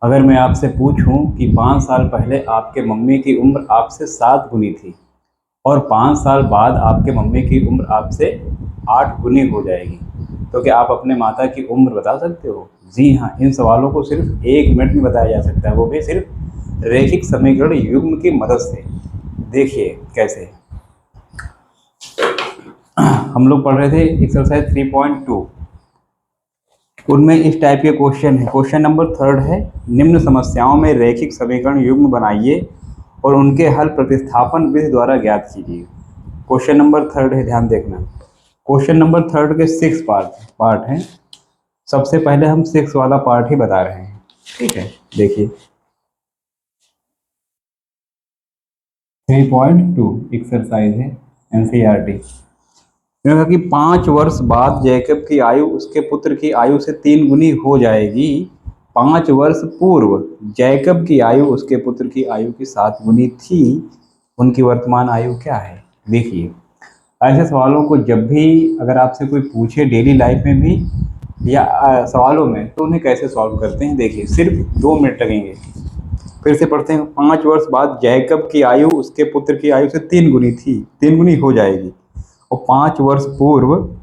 अगर मैं आपसे पूछूं कि 5 साल पहले आपके मम्मी की उम्र आपसे 7 गुनी थी और 5 साल बाद आपके मम्मी की उम्र आपसे 8 गुनी हो जाएगी, तो क्या आप अपने माता की उम्र बता सकते हो? जी हाँ, इन सवालों को सिर्फ 1 मिनट में बताया जा सकता है, वो भी सिर्फ रैखिक समीकरण युग्म की मदद से। देखिए कैसे। हम लोग पढ़ रहे थे एक्सरसाइज 3.2, उनमें इस टाइप के क्वेश्चन है। क्वेश्चन नंबर 3 है, निम्न समस्याओं में रैखिक समीकरण युग्म बनाइए और उनके हल प्रतिस्थापन विधि द्वारा ज्ञात कीजिए। क्वेश्चन नंबर 3 है, ध्यान देखना। क्वेश्चन नंबर 3 के 6 पार्ट हैं। सबसे पहले हम 6 वाला पार्ट ही बता रहे हैं, ठीक है। देखिए 3.2 एक्सरसाइज है, एनसीईआरटी। कहा कि 5 वर्ष बाद जैकब की आयु उसके पुत्र की आयु से 3 गुनी हो जाएगी। 5 वर्ष पूर्व जैकब की आयु उसके पुत्र की आयु की 7 गुनी थी। उनकी वर्तमान आयु क्या है? देखिए, ऐसे सवालों को जब भी अगर आपसे कोई पूछे डेली लाइफ में भी या सवालों में, तो उन्हें कैसे सॉल्व करते हैं, देखिए सिर्फ 2 मिनट लगेंगे। फिर से पढ़ते हैं। 5 वर्ष बाद जैकब की आयु उसके पुत्र की आयु से 3 गुनी थी, 3 गुनी हो जाएगी। और 5 वर्ष पूर्व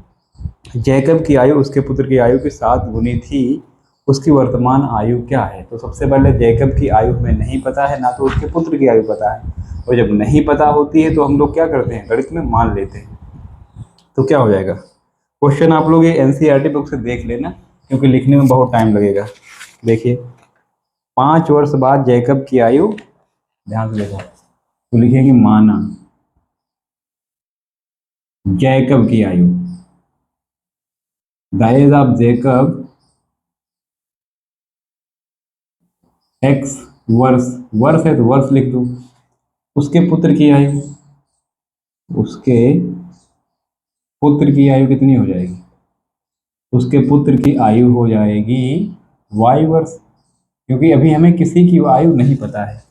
जैकब की आयु उसके पुत्र की आयु की 7 गुनी थी। उसकी वर्तमान आयु क्या है? तो सबसे पहले जैकब की आयु हमें नहीं पता है, ना तो उसके पुत्र की आयु पता है। और जब नहीं पता होती है तो हम लोग क्या करते हैं, गणित में मान लेते हैं। तो क्या हो जाएगा? क्वेश्चन आप लोग ये एनसीईआरटी बुक से देख लेना, क्योंकि लिखने में बहुत टाइम लगेगा। देखिए 5 वर्ष बाद जैकब की आयु, ध्यान से देखो, तो लिखेंगे माना जैकब की आयु, the age of Jacob x वर्ष, वर्ष है तो वर्ष लिख दो। उसके पुत्र की आयु, उसके पुत्र की आयु कितनी हो जाएगी? उसके पुत्र की आयु हो जाएगी वाई वर्ष, क्योंकि अभी हमें किसी की आयु नहीं पता है।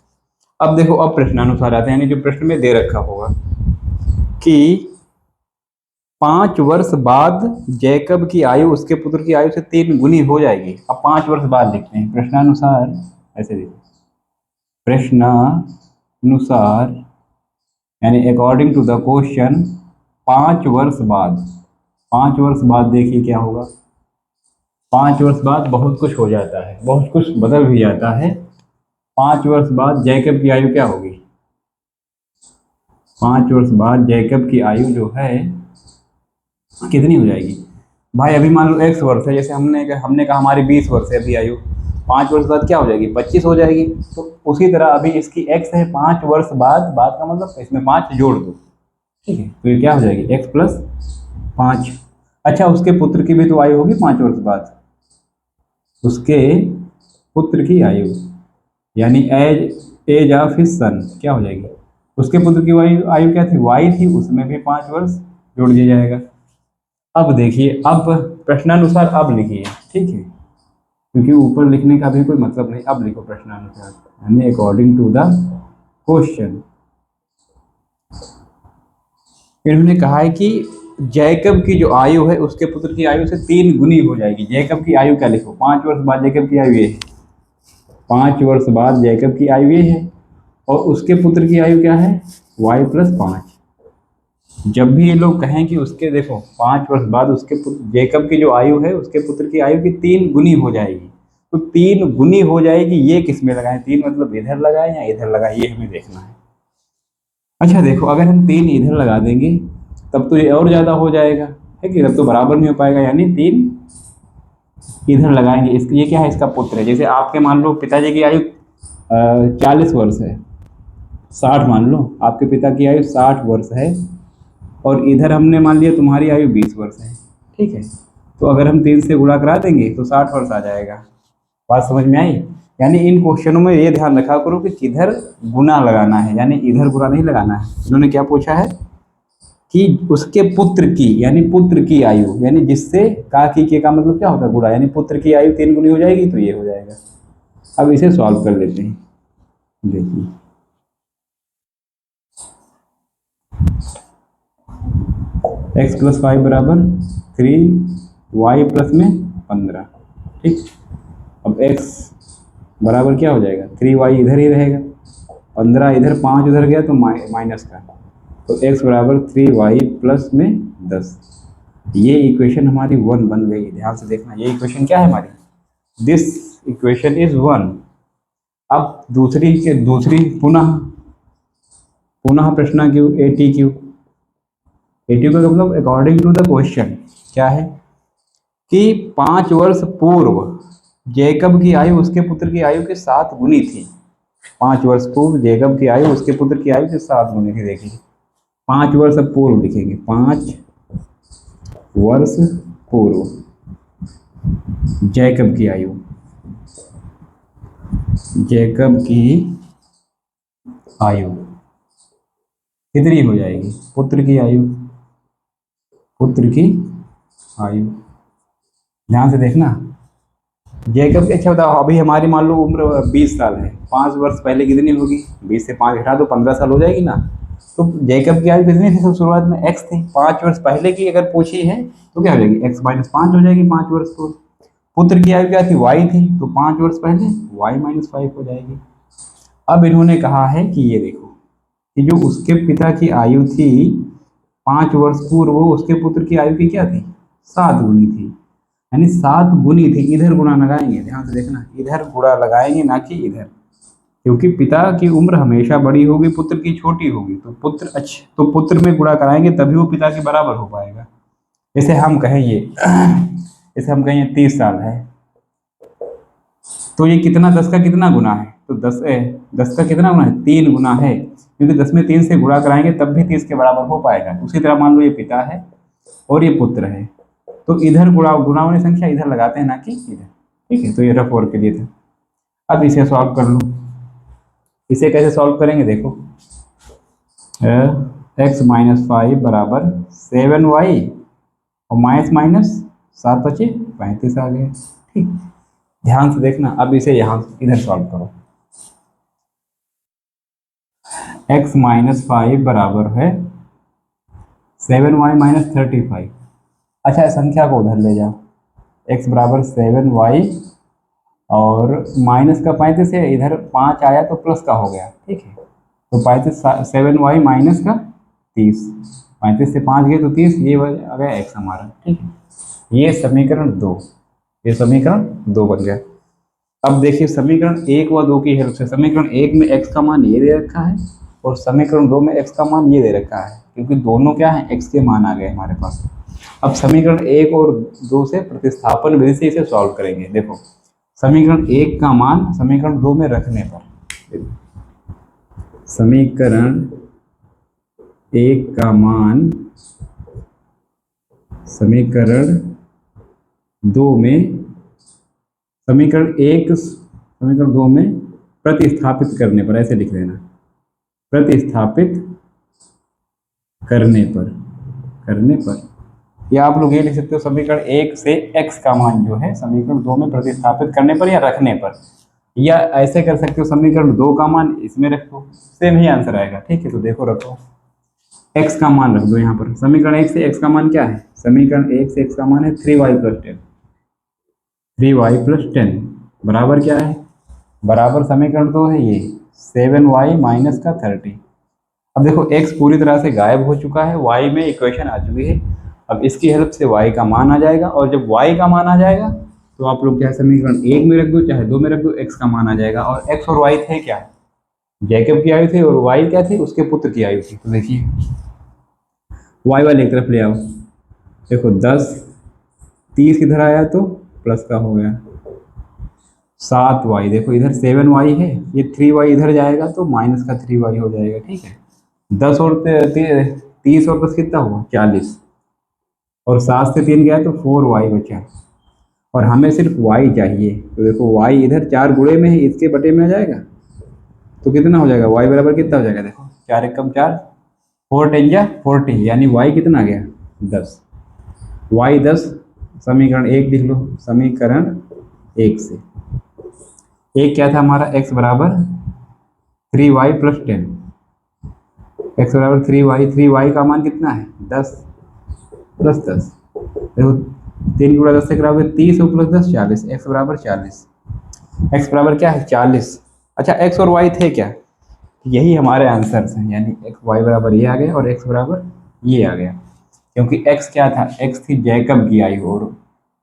अब देखो, अब प्रश्नानुसार आते हैं, यानी जो प्रश्न में दे रखा होगा कि 5 वर्ष बाद जैकब की आयु उसके पुत्र की आयु से 3 गुनी हो जाएगी। अब 5 वर्ष बाद लिखते हैं प्रश्नानुसार, ऐसे देखो, प्रश्नानुसार यानी अकॉर्डिंग टू द क्वेश्चन 5 वर्ष बाद, 5 वर्ष बाद देखिए क्या होगा। 5 वर्ष बाद बहुत कुछ हो जाता है, बहुत कुछ बदल भी जाता है। 5 वर्ष बाद जैकब की आयु क्या होगी? 5 वर्ष बाद जैकब की आयु जो है कितनी हो जाएगी भाई? अभी मान लो x वर्ष है, जैसे हमने कहा हमारी 20 वर्ष है अभी आयु। 5 वर्ष बाद क्या हो जाएगी? 25 हो जाएगी। तो उसी तरह अभी इसकी x है, 5 वर्ष बाद का मतलब इसमें 5 जोड़ दो, ठीक है, तो ये क्या हो जाएगी? x plus 5। अच्छा, उसके पुत्र की भी तो आयु होगी 5 वर्ष बाद। उसके पुत्र की आयु यानी age age of his son क्या हो जाएगी? उसके पुत्र की आयु आयु क्या थी? y थी, उसमें भी 5 वर्ष जोड़ दिया जाएगा। अब देखिए, अब प्रश्नानुसार अब लिखिए, ठीक है, क्योंकि ऊपर लिखने का भी कोई मतलब नहीं। अब लिखो प्रश्नानुसार यानी अकॉर्डिंग टू द क्वेश्चन। इन्होंने कहा है कि जैकब की जो आयु है उसके पुत्र की आयु से 3 गुनी हो जाएगी। जैकब की आयु क्या लिखो? 5 वर्ष बाद जैकब की आयु ये है, 5 वर्ष बाद जैकब की आयु ये है, और उसके पुत्र की आयु क्या है? y plus 5। जब भी ये लोग कहें कि उसके, देखो 5 वर्ष बाद उसके जैकब की जो आयु है उसके पुत्र की आयु की 3 गुनी हो जाएगी, तो 3 गुनी हो जाएगी, ये किस में लगाएं? 3 मतलब इधर लगाएं या इधर लगाएं, ये हमें देखना है। अच्छा देखो, अगर हम 3 इधर लगा देंगे तब तो ये और ज़्यादा हो जाएगा, है कि? तब तो बराबर नहीं हो पाएगा, यानी 3 इधर लगाएंगे। इस ये क्या है? इसका पुत्र है। जैसे आपके मान लो पिताजी की आयु 40 वर्ष है, 60 मान लो, आपके पिता की आयु 60 वर्ष है, और इधर हमने मान लिया तुम्हारी आयु 20 वर्ष है, ठीक है। तो अगर हम 3 से गुणा करा देंगे तो 60 वर्ष आ जाएगा। बात समझ में आई? यानी इन क्वेश्चनों में ये ध्यान रखा करो कि किधर गुना लगाना है, यानी इधर गुना नहीं लगाना है। इन्होंने क्या पूछा है कि उसके पुत्र की, यानी पुत्र की आयु, यानी जिससे का की के का मतलब क्या होता है? गुणा, यानी पुत्र की आयु 3 गुनी हो जाएगी, तो ये हो जाएगा। अब इसे सॉल्व कर लेते हैं। देखिए x प्लस 5 बराबर 3, y प्लस में 15, ठीक। अब x बराबर क्या हो जाएगा, 3y इधर ही रहेगा, 15 इधर, 5 उधर गया तो माइनस का, तो x बराबर 3y प्लस में 10। ये इक्वेशन हमारी 1 बन गई। ध्यान से देखना, ये इक्वेशन क्या है हमारी, दिस इक्वेशन इज 1। अब दूसरी पुनः पुनः प्रश्न क्यों ATQ, ATQ का मतलब अकॉर्डिंग टू द क्वेश्चन क्या है कि 5 वर्ष पूर्व जैकब की आयु उसके पुत्र की आयु के 7 गुनी थी। 5 वर्ष पूर्व जैकब की आयु उसके पुत्र की आयु के 7 गुनी थी। देखिए 5 वर्ष पूर्व लिखेंगे, 5 वर्ष पूर्व जैकब की आयु, जैकब की आयु कितनी हो जाएगी, पुत्र की आयु, पुत्र की आयु। ध्यान से देखना, जैकब की, अच्छा बताओ अभी हमारी मान लो उम्र 20 साल है, 5 वर्ष पहले कितनी होगी, 20 से 5 घटा दो 15 साल हो जाएगी ना। तो जैकब की आयु कितनी थी, शुरुआत में x थी, 5 वर्ष पहले की अगर पूछी है तो क्या हो जाएगी, x माइनस 5 हो जाएगी 5 वर्ष पूर्व। पुत्र की आयु क्या थी, y थी, तो 5 वर्ष पहले y माइनस 5 हो जाएगी। अब इन्होंने कहा है कि ये देखो कि जो उसके पिता की आयु थी 5 वर्ष पूर्व, वो उसके पुत्र की आयु की क्या थी, 7 गुनी थी, यानी 7 गुनी थी। इधर गुणा लगाएंगे, ध्यान से देखना, इधर गुणा लगाएंगे ना कि इधर, क्योंकि पिता की उम्र हमेशा बड़ी होगी, पुत्र की छोटी होगी, तो पुत्र में गुणा कराएंगे तभी वो पिता के बराबर हो पाएगा। जैसे हम कहें ये जैसे हम कहें 30 साल है, तो ये कितना, 10 का कितना गुना है, तो 10 का कितना गुना है, 3 गुना है, क्योंकि 10 में 3 से गुणा कराएंगे तब भी 30 के बराबर हो पाएगा। उसी तरह मान लो ये पिता है और ये पुत्र है, तो इधर गुणा वाली संख्या इधर लगाते हैं ना कि इधर, ठीक है। तो ये रफ वर्क के लिए था। अब इसे सॉल्व कर लो। इसे कैसे सॉल्व करेंगे, देखो x माइनस 5 बराबर 7y और माइनस माइनस 7 बचे 35 आ गए, ठीक। ध्यान से देखना, अब इसे यहाँ इधर सॉल्व करो। x माइनस 5 बराबर है 7y माइनस 35। अच्छा, संख्या को उधर ले जाओ, x बराबर 7y और माइनस का 35 है, इधर 5 आया तो प्लस का हो गया, ठीक है। तो 35 7y माइनस का 30, 35 से 5 गए तो 30, ये आ गया x हमारा, ठीक है। ये समीकरण 2, ये समीकरण 2 बन गया। अब देखिए समीकरण 1 व 2 की हेल्प से, समीकरण 1 में x का मान ये दे रखा है और समीकरण 2 में x का मान ये दे रखा है, क्योंकि दोनों क्या है, x के मान आ गए हमारे पास। अब समीकरण 1 और 2 से प्रतिस्थापन विधि से इसे सॉल्व करेंगे। देखो समीकरण 1 का मान समीकरण 2 में रखने पर, समीकरण 1 का मान समीकरण 2 में, समीकरण 2 में प्रतिस्थापित करने पर, ऐसे लिख देना, प्रतिस्थापित करने पर या आप लोग ये लिख सकते हो समीकरण 1 से x का मान जो है समीकरण 2 में प्रतिस्थापित करने पर या रखने पर, या ऐसे कर सकते हो समीकरण 2 का मान इसमें रखो, सेम ही आंसर आएगा, ठीक है। तो देखो रखो, x का मान रख दो यहाँ पर। समीकरण 1 से x का मान क्या है, समीकरण 1 से x का मान है 3y प्लस 10, 3y प्लस 10 बराबर क्या है, बराबर समीकरण 2 है ये 7y माइनस का 30। अब देखो x पूरी तरह से गायब हो चुका है, y में इक्वेशन आ चुकी है। अब इसकी हेल्प से y का मान आ जाएगा, और जब y का मान आ जाएगा तो आप लोग चाहे समीकरण 1 में रख दो चाहे 2 में रख दो, x का मान आ जाएगा। और x और y थे क्या, जैकब की आयु थी, और y क्या थी, उसके पुत्र की आयु थी। तो देखिए y वाले एक तरफ ले आओ, देखो 10 30 इधर आया तो प्लस का हो गया, 7y, देखो इधर 7y है, ये 3y इधर जाएगा तो माइनस का 3y हो जाएगा, ठीक है। 10 और 30 और प्लस कितना हुआ 40, और 7 से 3 गया तो 4y बचा, और हमें सिर्फ y चाहिए। तो देखो y इधर 4 गुणे में है, इसके बटे में आ जाएगा, तो कितना हो जाएगा, y बराबर कितना हो जाएगा, देखो 4 एकम 4, 4 10 जा 40, यानी y कितना आ गया 10, y 10। समीकरण 1 लिख लो, समीकरण 1 से एक क्या था हमारा, x बराबर 3y प्लस 10, x बराबर 3y का मान कितना है 10 प्लस 10, देखो 3 गुणा 10 से कराओगे 30 और प्लस 10 40, x बराबर 40। x बराबर क्या है 40। अच्छा x और y थे क्या, यही हमारे आंसर्स हैं, यानी x y बराबर ये आ गया और x बराबर ये आ गया, क्योंकि x क्या था, x थी जैकब की आयु और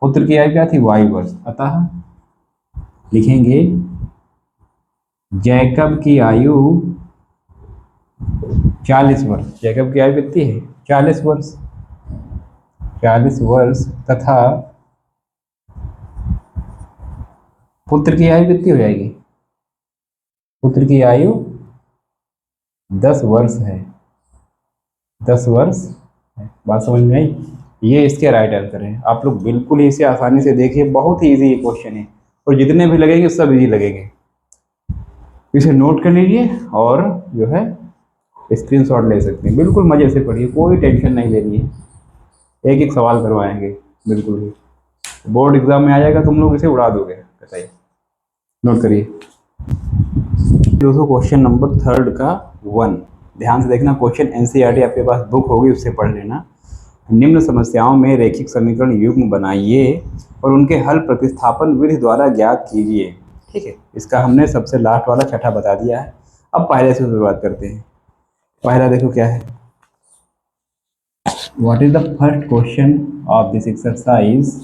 पुत्र की आयु क्या थी y वर्ष। अतः लिखेंगे जैकब की आयु 40 वर्ष। जैकब की आयु कितनी है 40 वर्ष, 40 वर्ष तथा पुत्र की आयु कितनी हो जाएगी, पुत्र की आयु 10 वर्ष है, 10 वर्ष है। बात समझ में आई। ये इसके राइट आंसर है। आप लोग बिल्कुल इसे आसानी से देखिए, बहुत ही इजी क्वेश्चन है और जितने भी लगेंगे सब इजी लगेंगे। इसे नोट कर लीजिए और जो है स्क्रीनशॉट ले सकते हैं। बिल्कुल मजे से पढ़िए, कोई टेंशन नहीं लेनी है, एक एक सवाल करवाएंगे बिल्कुल ही। बोर्ड एग्जाम में आ जाएगा, तुम लोग इसे उड़ा दोगे। बताइए, नोट करिए दोस्तों। क्वेश्चन नंबर 3 का 1 ध्यान से देखना। क्वेश्चन एनसीईआरटी आपके पास बुक होगी, उससे पढ़ लेना। निम्न समस्याओं में रैखिक समीकरण युग्म बनाइए और उनके हल प्रतिस्थापन विधि द्वारा ज्ञात कीजिए। ठीक है, इसका हमने सबसे लास्ट वाला छठा बता दिया है। अब पहले से शुरुआत करते हैं। पहला देखो क्या है, what is the first question of this exercise.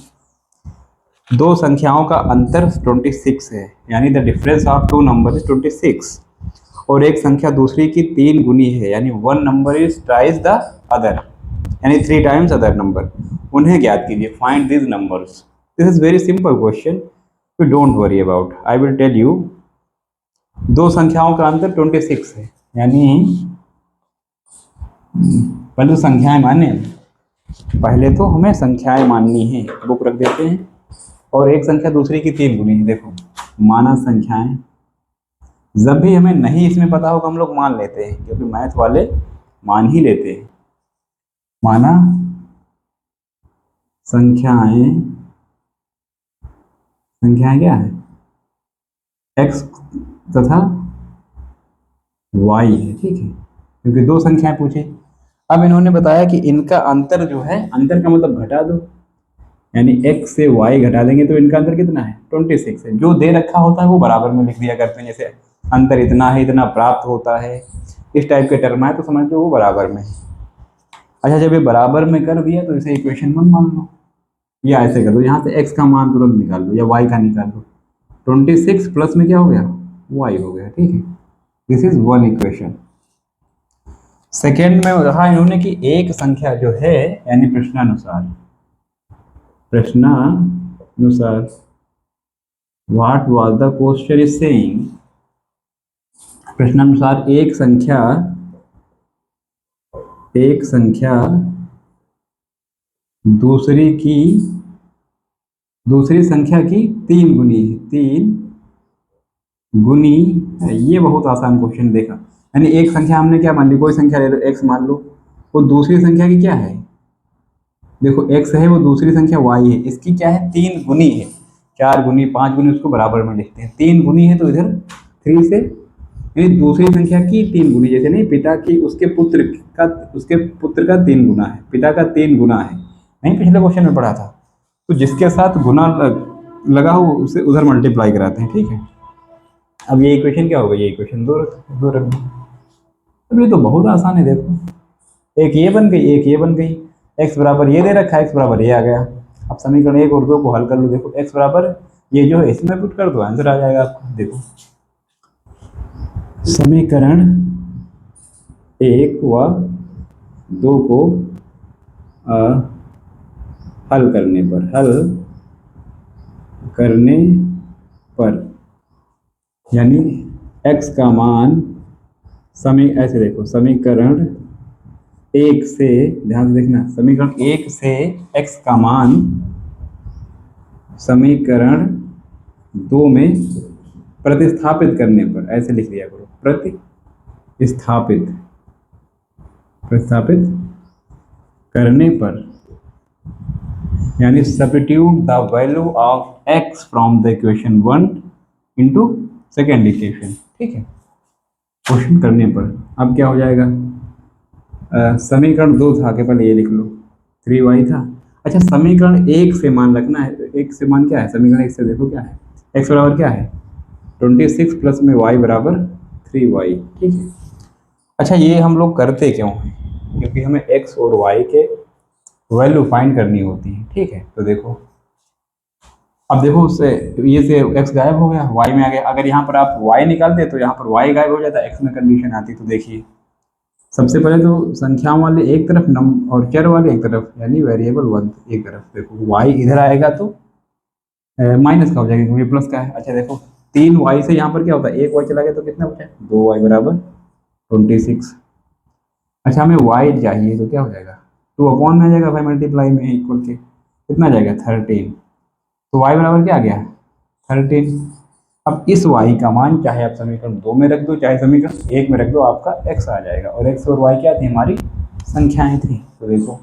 दो संख्याओं का अंतर 26 है, यानी the difference of two number is 26, और एक संख्या दूसरी की 3 गुनी है, यानी one number is twice the other, यानी 3 टाइम्स अदर नंबर। उन्हें ज्ञात कीजिए, find this numbers. This is very simple question, you don't worry about, I will tell you. दो संख्याओं का अंतर 26 है, यानी पहले तो संख्याएं माने, पहले तो हमें संख्याएं माननी है, बुक रख देते हैं। और एक संख्या दूसरी की 3 गुनी है। देखो माना संख्याएं, जब भी हमें नहीं इसमें पता होगा हम लोग मान लेते हैं, क्योंकि मैथ वाले मान ही लेते हैं। माना संख्याएं, संख्याएं क्या है x तथा y है, ठीक है, क्योंकि दो संख्याएं पूछे। अब इन्होंने बताया कि इनका अंतर जो है, अंतर का मतलब घटा दो, यानी x से y घटा देंगे तो इनका अंतर कितना है 26 है। जो दे रखा होता है वो बराबर में लिख दिया करते हैं, जैसे अंतर इतना है, इतना प्राप्त होता है, इस टाइप के टर्म है तो समझ लो वो बराबर में। अच्छा, जब ये बराबर में कर दिया तो इसे इक्वेशन 1 मान लो, या ऐसे कर दो, यहाँ से x का मान तुरंत निकाल लो या y का निकाल लो। 26 प्लस में क्या हो गया y हो गया, ठीक है। This is one equation. Second में रहा इन्होंने कि एक संख्या जो है, यानी प्रश्नानुसार, प्रश्नानुसार what was the question is saying, प्रश्नानुसार एक संख्या दूसरी संख्या की 3 गुनी है, 3 गुनी है। ये बहुत आसान क्वेश्चन देखा, यानी एक संख्या हमने क्या मान ली, कोई संख्या ले लो x मान लो, वो दूसरी संख्या की क्या है, देखो x है, वो दूसरी संख्या y है, इसकी क्या है 3 गुनी है, 4 गुनी 5 गुनी उसको बराबर में लिखते हैं। 3 गुनी है तो इधर 3 से, यानी दूसरी संख्या की 3 गुनी, जैसे नहीं पिता की उसके पुत्र का 3 गुना है, पिता का 3 गुना है, नहीं पिछले क्वेश्चन में पढ़ा था। तो जिसके साथ गुना लगा हो उसे उधर मल्टीप्लाई कराते हैं, ठीक है। अब ये इक्वेशन क्या होगा, ये इक्वेशन दो रख दो। अब ये तो बहुत आसान है, देखो एक ये बन गई, एक ये बन गई, x बराबर ये दे रखा है, x बराबर ये आ गया। अब समीकरण 1 और 2 को हल कर लो, देखो x बराबर ये जो है इसमें पुट कर दो, आंसर आ जाएगा आपको। देखो समीकरण 1 व 2 को हल करने पर यानी x का मान ऐसे देखो, समीकरण 1 से, ध्यान से देखना, समीकरण 1 से x का मान समीकरण 2 में प्रतिस्थापित करने पर, ऐसे लिख दिया करो, प्रतिस्थापित करने पर, यानी substitute the value of x from the equation 1 into second equation, ठीक है, क्वेश्चन करने पर। अब क्या हो जाएगा, समीकरण 2 था के पहले ये लिख लो, 3y था। अच्छा, समीकरण 1 से मान रखना है, तो 1 से मान क्या है, समीकरण 1 से देखो क्या है, x बराबर क्या है 26 प्लस में y बराबर 3y। ठीक है। अच्छा, ये हम लोग करते क्यों हैं? क्योंकि हमें x और y के वैल्यू फाइंड करनी होती है। ठीक है, तो देखो अब देखो उससे ये से x गायब हो गया, y में आ गया। अगर यहाँ पर आप y निकालते तो यहाँ पर y गायब हो जाता, x में कंडीशन आती। तो देखिए सबसे पहले तो संख्याओं वाले एक तरफ, नम और चर वाले एक तरफ, यानी वेरिएबल वन एक तरफ। देखो y इधर आएगा तो माइनस का हो जाएगा क्योंकि प्लस का है। अच्छा देखो 3y से यहाँ पर क्या होता है, एक y चला गया तो कितना बचा, 2y बराबर 26। अच्छा हमें y चाहिए तो क्या हो जाएगा, 2 में आ जाएगा भाई, मल्टीप्लाई में इक्वल के कितना आ जाएगा 13। तो y बराबर क्या आ गया 13। अब इस y का मान चाहे आप समीकरण 2 में रख दो चाहे समीकरण 1 में रख दो, आपका x आ जाएगा। और x और y क्या थी, हमारी संख्याएं थी। तो देखो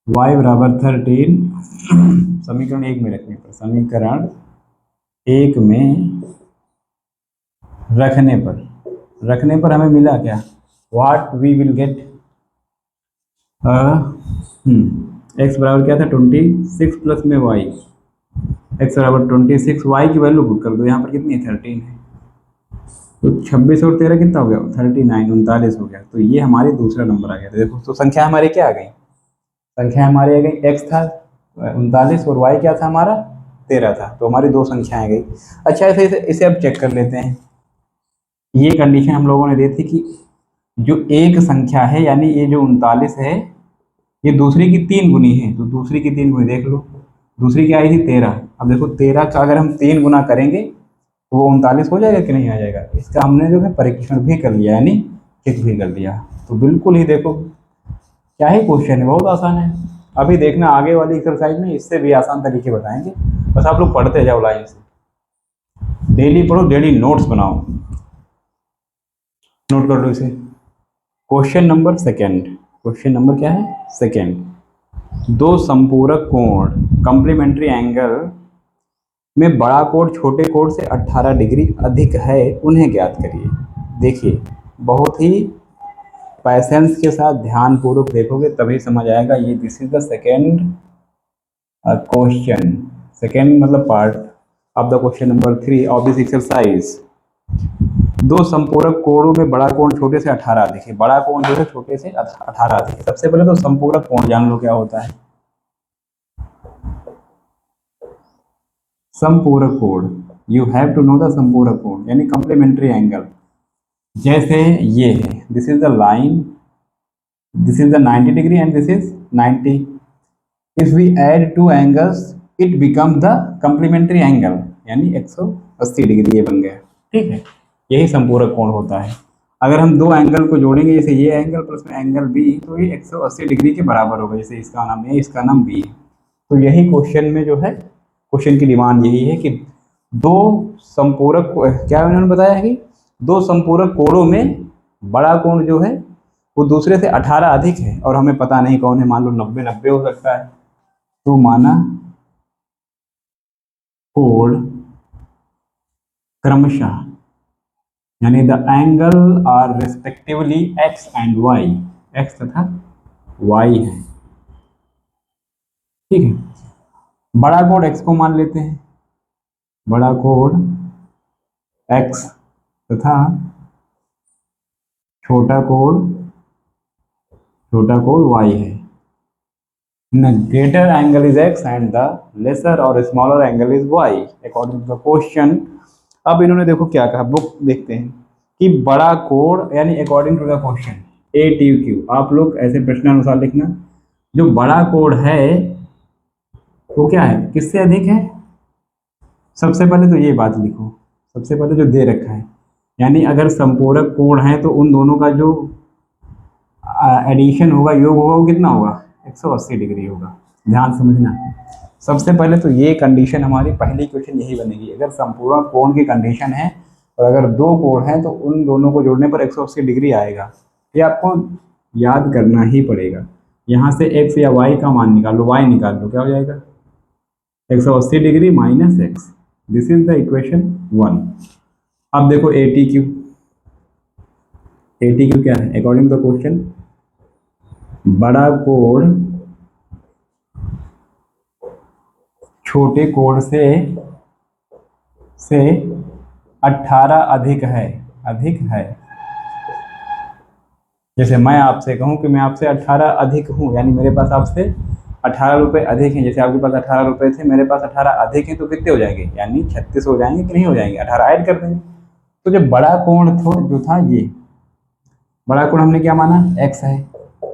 y बराबर 13 समीकरण 1 में रखने पर, समीकरण 1 में रखने पर हमें मिला क्या, what we will get, x बराबर क्या था 26 प्लस में y, एक्स बराबर 26, y की वैल्यू पुट कर दो, यहाँ पर कितनी है 13 है। तो 26 और 13 कितना हो गया 39, 39 हो गया। तो ये हमारी दूसरा नंबर आ गया। तो देखो तो संख्या हमारी क्या आ गई, संख्या हमारी आ गई x था 39 और y क्या था हमारा 13 था। तो हमारी दो संख्याएं आ गई। अच्छा इसे अब चेक कर लेते हैं। ये कंडीशन हम लोगों ने दी थी कि जो एक संख्या है, यानी ये जो 39 है, ये दूसरी की 3 गुनी है। तो दूसरी की 3 गुनी देख लो, दूसरी क्या आई थी 13। अब देखो 13 का अगर हम 3 गुना करेंगे तो वो 39 हो जाएगा कि नहीं आ जाएगा। इसका हमने जो है परीक्षण भी कर लिया, यानी चेक भी कर लिया। तो बिल्कुल ही देखो क्या ही क्वेश्चन है, बहुत आसान है। अभी देखना आगे वाली एक्सरसाइज में इससे भी आसान तरीके बताएंगे, बस आप लोग पढ़ते जाओ लाइन से। डेली पढ़ो, डेली नोट्स बनाओ, नोट कर लो इसे। Question number second, question number क्या है सेकेंड। दो संपूरक कोण कंप्लीमेंट्री एंगल में बड़ा कोण छोटे कोण से 18 डिग्री अधिक है, उन्हें ज्ञात करिए। देखिए बहुत ही पैसेंस के साथ ध्यान पूर्वक देखोगे तभी समझ आएगा। ये this is the second question, second मतलब part of the question number 3 of this exercise. दो संपूरक कोणों में बड़ा कोण छोटे से 18 अधिक है। बड़ा कोण जो है छोटे से 18 अधिक है। सबसे पहले तो संपूरक कोण जान लो क्या होता है। संपूरक कोण, you have to know the संपूरक कोण यानी कंप्लीमेंट्री एंगल। जैसे ये है, this is the line, this is the 90 degree and this is 90। If we add two angles it become the complementary angle, यानी 180 डिग्री ये बन गया। ठीक है, यही संपूरक कोण होता है। अगर हम दो एंगल को जोड़ेंगे, जैसे ये एंगल प्लस में एंगल बी, तो ये 180 डिग्री के बराबर होगा। जैसे इसका नाम ए, इसका नाम बी है। तो यही क्वेश्चन में जो है, क्वेश्चन की डिमांड यही है कि दो संपूरक, क्या उन्होंने बताया है कि दो संपूरक कोणों में बड़ा कोण जो है वो दूसरे से 18 अधिक है, और हमें पता नहीं कौन है। मान लो 90-90 हो सकता है। तो माना कोण क्रमशः, यानी the angle are respectively x and y, x तथा वाई है। ठीक है, बड़ा कोण एक्स को मान लेते हैं, बड़ा कोण एक्स तथा छोटा कोण वाई है। The greater angle is x and the lesser or smaller angle is y according to the question। अब इन्होंने देखो क्या कहा, बुक देखते हैं कि बड़ा कोण यानी according to the question A T Q, आप लोग ऐसे प्रश्नानुसार लिखना। जो बड़ा कोण है वो क्या है, किससे अधिक है। सबसे पहले तो ये बात लिखो, सबसे पहले जो दे रखा है, यानी अगर संपूरक कोण है तो उन दोनों का जो एडिशन होगा, योग होगा, वो कितना होगा 180 डिग्री होगा। ध्यान समझना। सबसे पहले तो ये कंडीशन हमारी पहली क्वेश्चन यही बनेगी। अगर संपूर्ण कोण की कंडीशन है और अगर दो कोण हैं तो उन दोनों को जोड़ने पर 180 डिग्री आएगा। ये आपको याद करना ही पड़ेगा। यहाँ से x या y का मान निकाल लो, y निकाल लो, क्या हो जाएगा 180 degree minus x. This is the equation 1। अब देखो ए टी क्यू, ए टी क्यू क्या है अकॉर्डिंग टू द क्वेश्चन, बड़ा कोण छोटे कोण से से 18 अधिक है। जैसे मैं आपसे कहूँ कि मैं आपसे 18 अधिक हूँ, यानी मेरे पास आपसे 18 रुपये अधिक हैं। जैसे आपके पास 18 रुपये थे, मेरे पास 18 अधिक हैं, तो कितने हो जाएंगे, यानी 36 हो जाएंगे कि नहीं हो जाएंगे, 18 ऐड कर देंगे। तो जब बड़ा कोण जो था, ये बड़ा कोण हमने क्या माना, x है।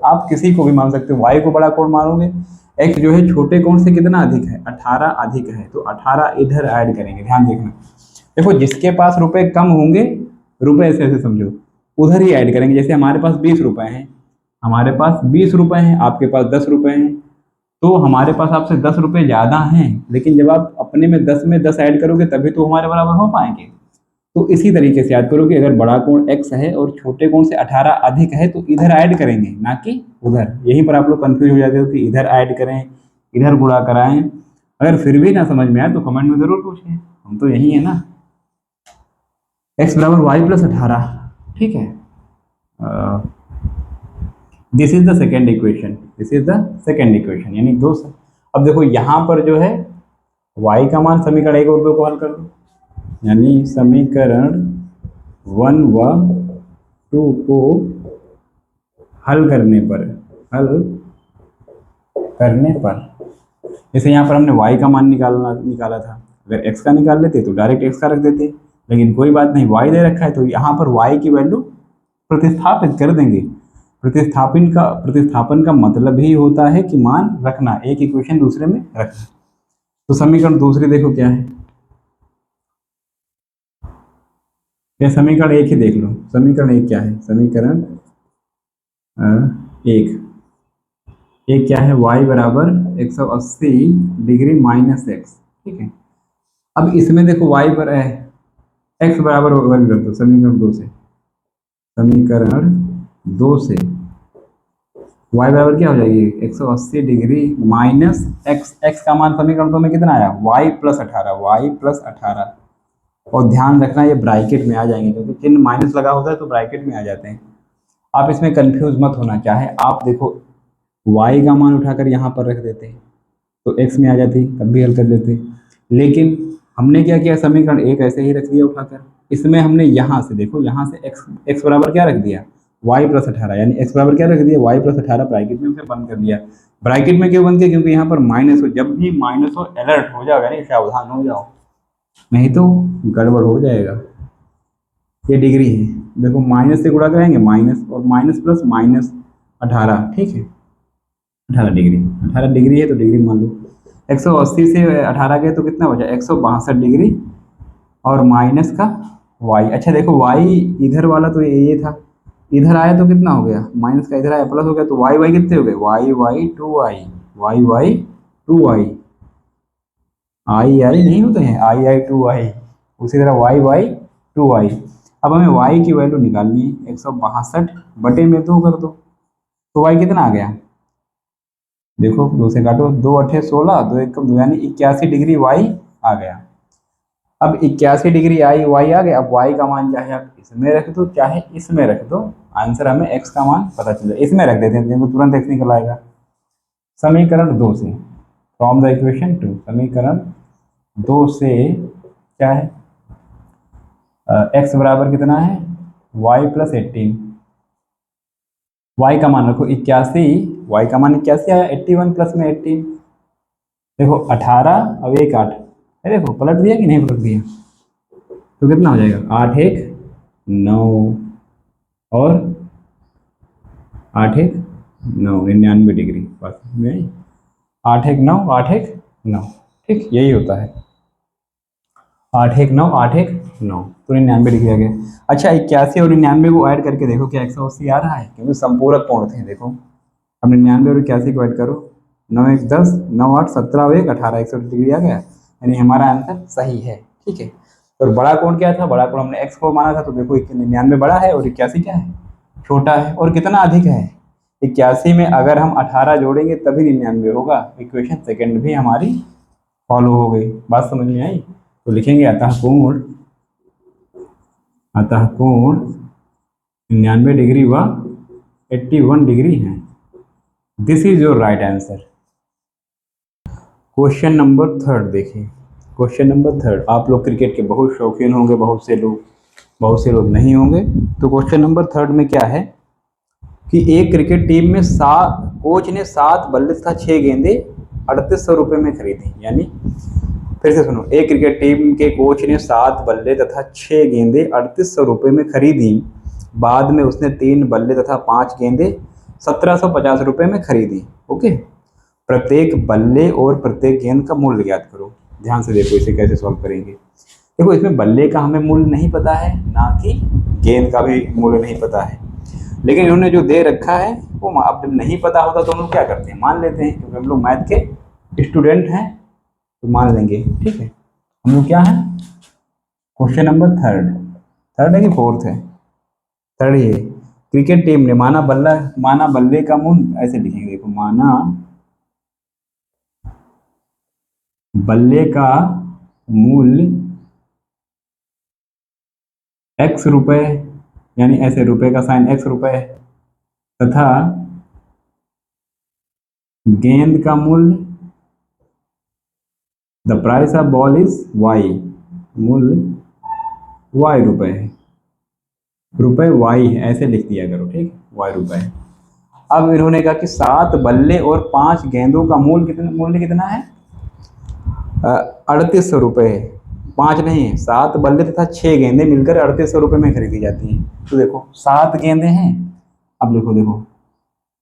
आप किसी को भी मान सकते हो, y को बड़ा कोण मानोगे, x जो है छोटे कोण से कितना अधिक है, 18 अधिक है, तो 18 इधर ऐड करेंगे। ध्यान देखना, देखो जिसके पास रुपए कम होंगे, रुपए ऐसे समझो, उधर ही ऐड करेंगे। जैसे हमारे पास 20 रुपए हैं, हमारे पास 20 रुपए हैं, आपके पास 10 रुपए हैं, तो हमारे पास आपसे 10 रुपए ज्यादा हैं, लेकिन जब आप अपने में 10 ऐड करोगे तभी तो हमारे बराबर हो पाएंगे। तो इसी तरीके से याद करो कि अगर बड़ा कोण x है और छोटे कोण से 18 अधिक है, तो इधर ऐड करेंगे, ना कि उधर। यहीं पर आप लोग कंफ्यूज हो जाते हो कि इधर ऐड करें, इधर गुणा कराएं। अगर फिर भी ना समझ में आए तो कमेंट में जरूर पूछिए, हम तो यही है ना। x बराबर वाई प्लस 18, ठीक है। This is the second equation, यानी दो। अब देखो यहाँ पर जो है y का मान समीकरण 1 और 2 को हल कर दो, यानी समीकरण 1 व 2 को हल करने पर जैसे यहाँ पर हमने y का मान निकाला था, अगर x का निकाल लेते तो डायरेक्ट x का रख देते, लेकिन कोई बात नहीं, y दे रखा है तो यहाँ पर y की वैल्यू प्रतिस्थापित कर देंगे। प्रतिस्थापन का मतलब ही होता है कि मान रखना, एक इक्वेशन दूसरे में रखना। तो समीकरण दूसरी देखो क्या है, या समीकरण एक ही देख लो। समीकरण एक क्या है, समीकरण एक क्या है, y बराबर 180 डिग्री माइनस एक्स, ठीक है। अब इसमें देखो y पर है, x बराबर वन रख दो समीकरण 2 से, y बराबर क्या हो जाएगी, 180 डिग्री माइनस एक्स। एक्स का मान समीकरण 2 में कितना आया, y प्लस 18। और ध्यान रखना ये ब्रैकेट में आ जाएंगे, क्योंकि चिन्ह माइनस लगा होता है तो ब्रैकेट में आ जाते हैं। आप इसमें कंफ्यूज मत होना, चाहे आप देखो y का मान उठाकर यहाँ पर रख देते हैं तो x में आ जाती, तब भी हल कर लेते, लेकिन हमने क्या किया, समीकरण एक ऐसे ही रख दिया उठाकर। इसमें हमने यहाँ से देखो, यहाँ से x बराबर क्या रख दिया, y प्लस 18, यानी x बराबर क्या रख दिया, y प्लस 18 ब्रैकेट में उसे बंद कर दिया। ब्रैकेट में क्यों बंद किया, क्योंकि यहाँ पर माइनस हो, जब भी माइनस हो अलर्ट हो जाओ, यानी सावधान हो जाओ, नहीं तो गड़बड़ हो जाएगा। ये डिग्री है, देखो माइनस से गुणा करेंगे, माइनस और माइनस प्लस माइनस 18, ठीक है। 18 डिग्री है तो डिग्री मान लो, 180 से 18 गए तो कितना बचा, 162 डिग्री और माइनस का y। अच्छा देखो y इधर वाला तो ये था, इधर आया तो कितना हो गया, माइनस का इधर आया प्लस हो गया, तो y कितने हो गए, y 2y आई नहीं होते हैं, आई 2y, उसी तरह y 2y। अब हमें y की वैल्यू निकालनी है, 162 बटे में 2 कर दो, तो y कितना आ गया, देखो 2 से काटो, 2 अठे 16, 2 एक 2, यानी 81 डिग्री y आ गया। अब 81 डिग्री y आ गया। अब y का मान चाहे आप इसमें रख दो चाहे इसमें रख दो, आंसर हमें x का मान पता चल जाए। इसमें रख देते हैं तो तुरंत x निकल आएगा। समीकरण 2 से, फ्रॉम द इक्वेशन 2, समीकरण 2 से क्या है, x बराबर कितना है, y प्लस 18, y का मान रखो 81, y का मान 81 आया, 81 प्लस में 18, देखो 18, अब 1 8, देखो पलट दिया कि नहीं पलट दिया, तो कितना हो जाएगा, 8 1 9 और 8 1 9, 99 डिग्री बस में, 8 1 9 8 1 9, ठीक, यही होता है 8 1 9 8 1 9, तो 99 डिग्री आ गया। अच्छा 81 और 99 को ऐड करके देखो क्या 180 आ रहा है, क्योंकि संपूरक कोण थे। देखो अब 99 और 81 को ऐड करो, 9 1 10 9 8 17 और 1 18, 180 डिग्री आ गया, यानी हमारा आंसर सही है, ठीक है। और बड़ा कोण क्या था, बड़ा कोण हमने x को माना था, तो देखो 99 बड़ा है और 81 क्या है, छोटा है। और कितना अधिक है, 81 में अगर हम 18 जोड़ेंगे तभी 99 होगा। इक्वेशन सेकंड भी हमारी फॉलो हो गई। बात समझ में आई, तो लिखेंगे अतः कोण 99 डिग्री व 81 डिग्री है। This is your right answer. Question number 3 देखिए, क्वेश्चन नंबर थर्ड, आप लोग क्रिकेट के बहुत शौकीन होंगे, बहुत से लोग नहीं होंगे। तो क्वेश्चन नंबर थर्ड में क्या है कि एक क्रिकेट टीम में कोच ने 7 बल्ले तथा 6 गेंदे 3800 रुपये में खरीदी। यानी फिर से सुनो, एक क्रिकेट टीम के कोच ने 7 बल्ले तथा 6 गेंदे 3800 रुपये में खरीदी। बाद में उसने 3 बल्ले तथा 5 गेंदे 1750 रुपये में खरीदी। ओके, प्रत्येक बल्ले और प्रत्येक गेंद का मूल्य ज्ञात करो। ध्यान से देखो इसे कैसे सॉल्व करेंगे। देखो इसमें बल्ले का हमें मूल्य नहीं पता है, ना कि गेंद का भी मूल्य नहीं पता है, लेकिन इन्होंने जो दे रखा है वो अब जब नहीं पता होता तो हम लोग क्या करते हैं, मान लेते हैं, क्योंकि हम लोग मैथ के स्टूडेंट हैं तो मान लेंगे। ठीक है, हम लोग क्या है, क्वेश्चन नंबर थर्ड है कि फोर्थ है, थर्ड ही है। क्रिकेट टीम ने माना बल्ले का मूल्य ऐसे लिखेंगे, देखो माना बल्ले का मूल्य x रुपए, यानी ऐसे रुपए का साइन x रुपए, तथा गेंद का मूल्य the price of ball is y, मूल्य y रुपए है, रुपए y है, ऐसे लिख दिया करो। ठीक, y रुपए है। अब इन्होंने कहा कि 7 बल्ले और 5 गेंदों का मूल्य कितना है, 3800 रुपये है। 5 नहीं है, 7 बल्ले तथा 6 गेंदे मिलकर 3800 रुपये में खरीदी जाती हैं। तो देखो 7 गेंदे हैं, अब देखो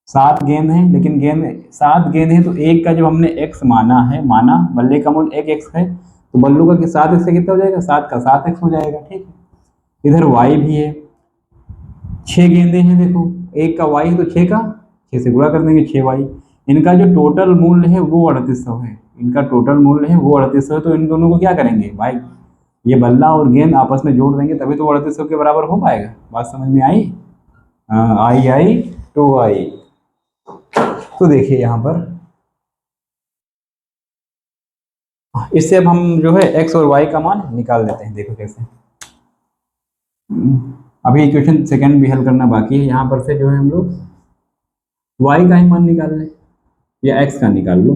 7 गेंद हैं, लेकिन 7 गेंद हैं तो एक का जब हमने x माना बल्ले का मूल्य 1x है, तो बल्लू का 7x से कितना हो जाएगा, 7 का 7x हो जाएगा। ठीक है, इधर y भी है, 6 गेंदे हैं, देखो एक का y है तो 6 से गुणा कर देंगे, 6y। इनका जो टोटल मूल्य है वो 3800 है, इनका टोटल मूल्य है वो 3800 है। तो इन दोनों को क्या करेंगे भाई, ये बल्ला और गेंद आपस में जोड़ देंगे, तभी तो 3800 के बराबर हो पाएगा। बात समझ में आई? आई तो आई। तो देखिए यहाँ पर इससे अब हम जो है x और y का मान निकाल देते हैं। देखो कैसे, अभी इक्वेशन सेकंड भी हल करना बाकी है। यहाँ पर से जो है हम लोग y का ही मान निकाल लें या x का निकाल लो।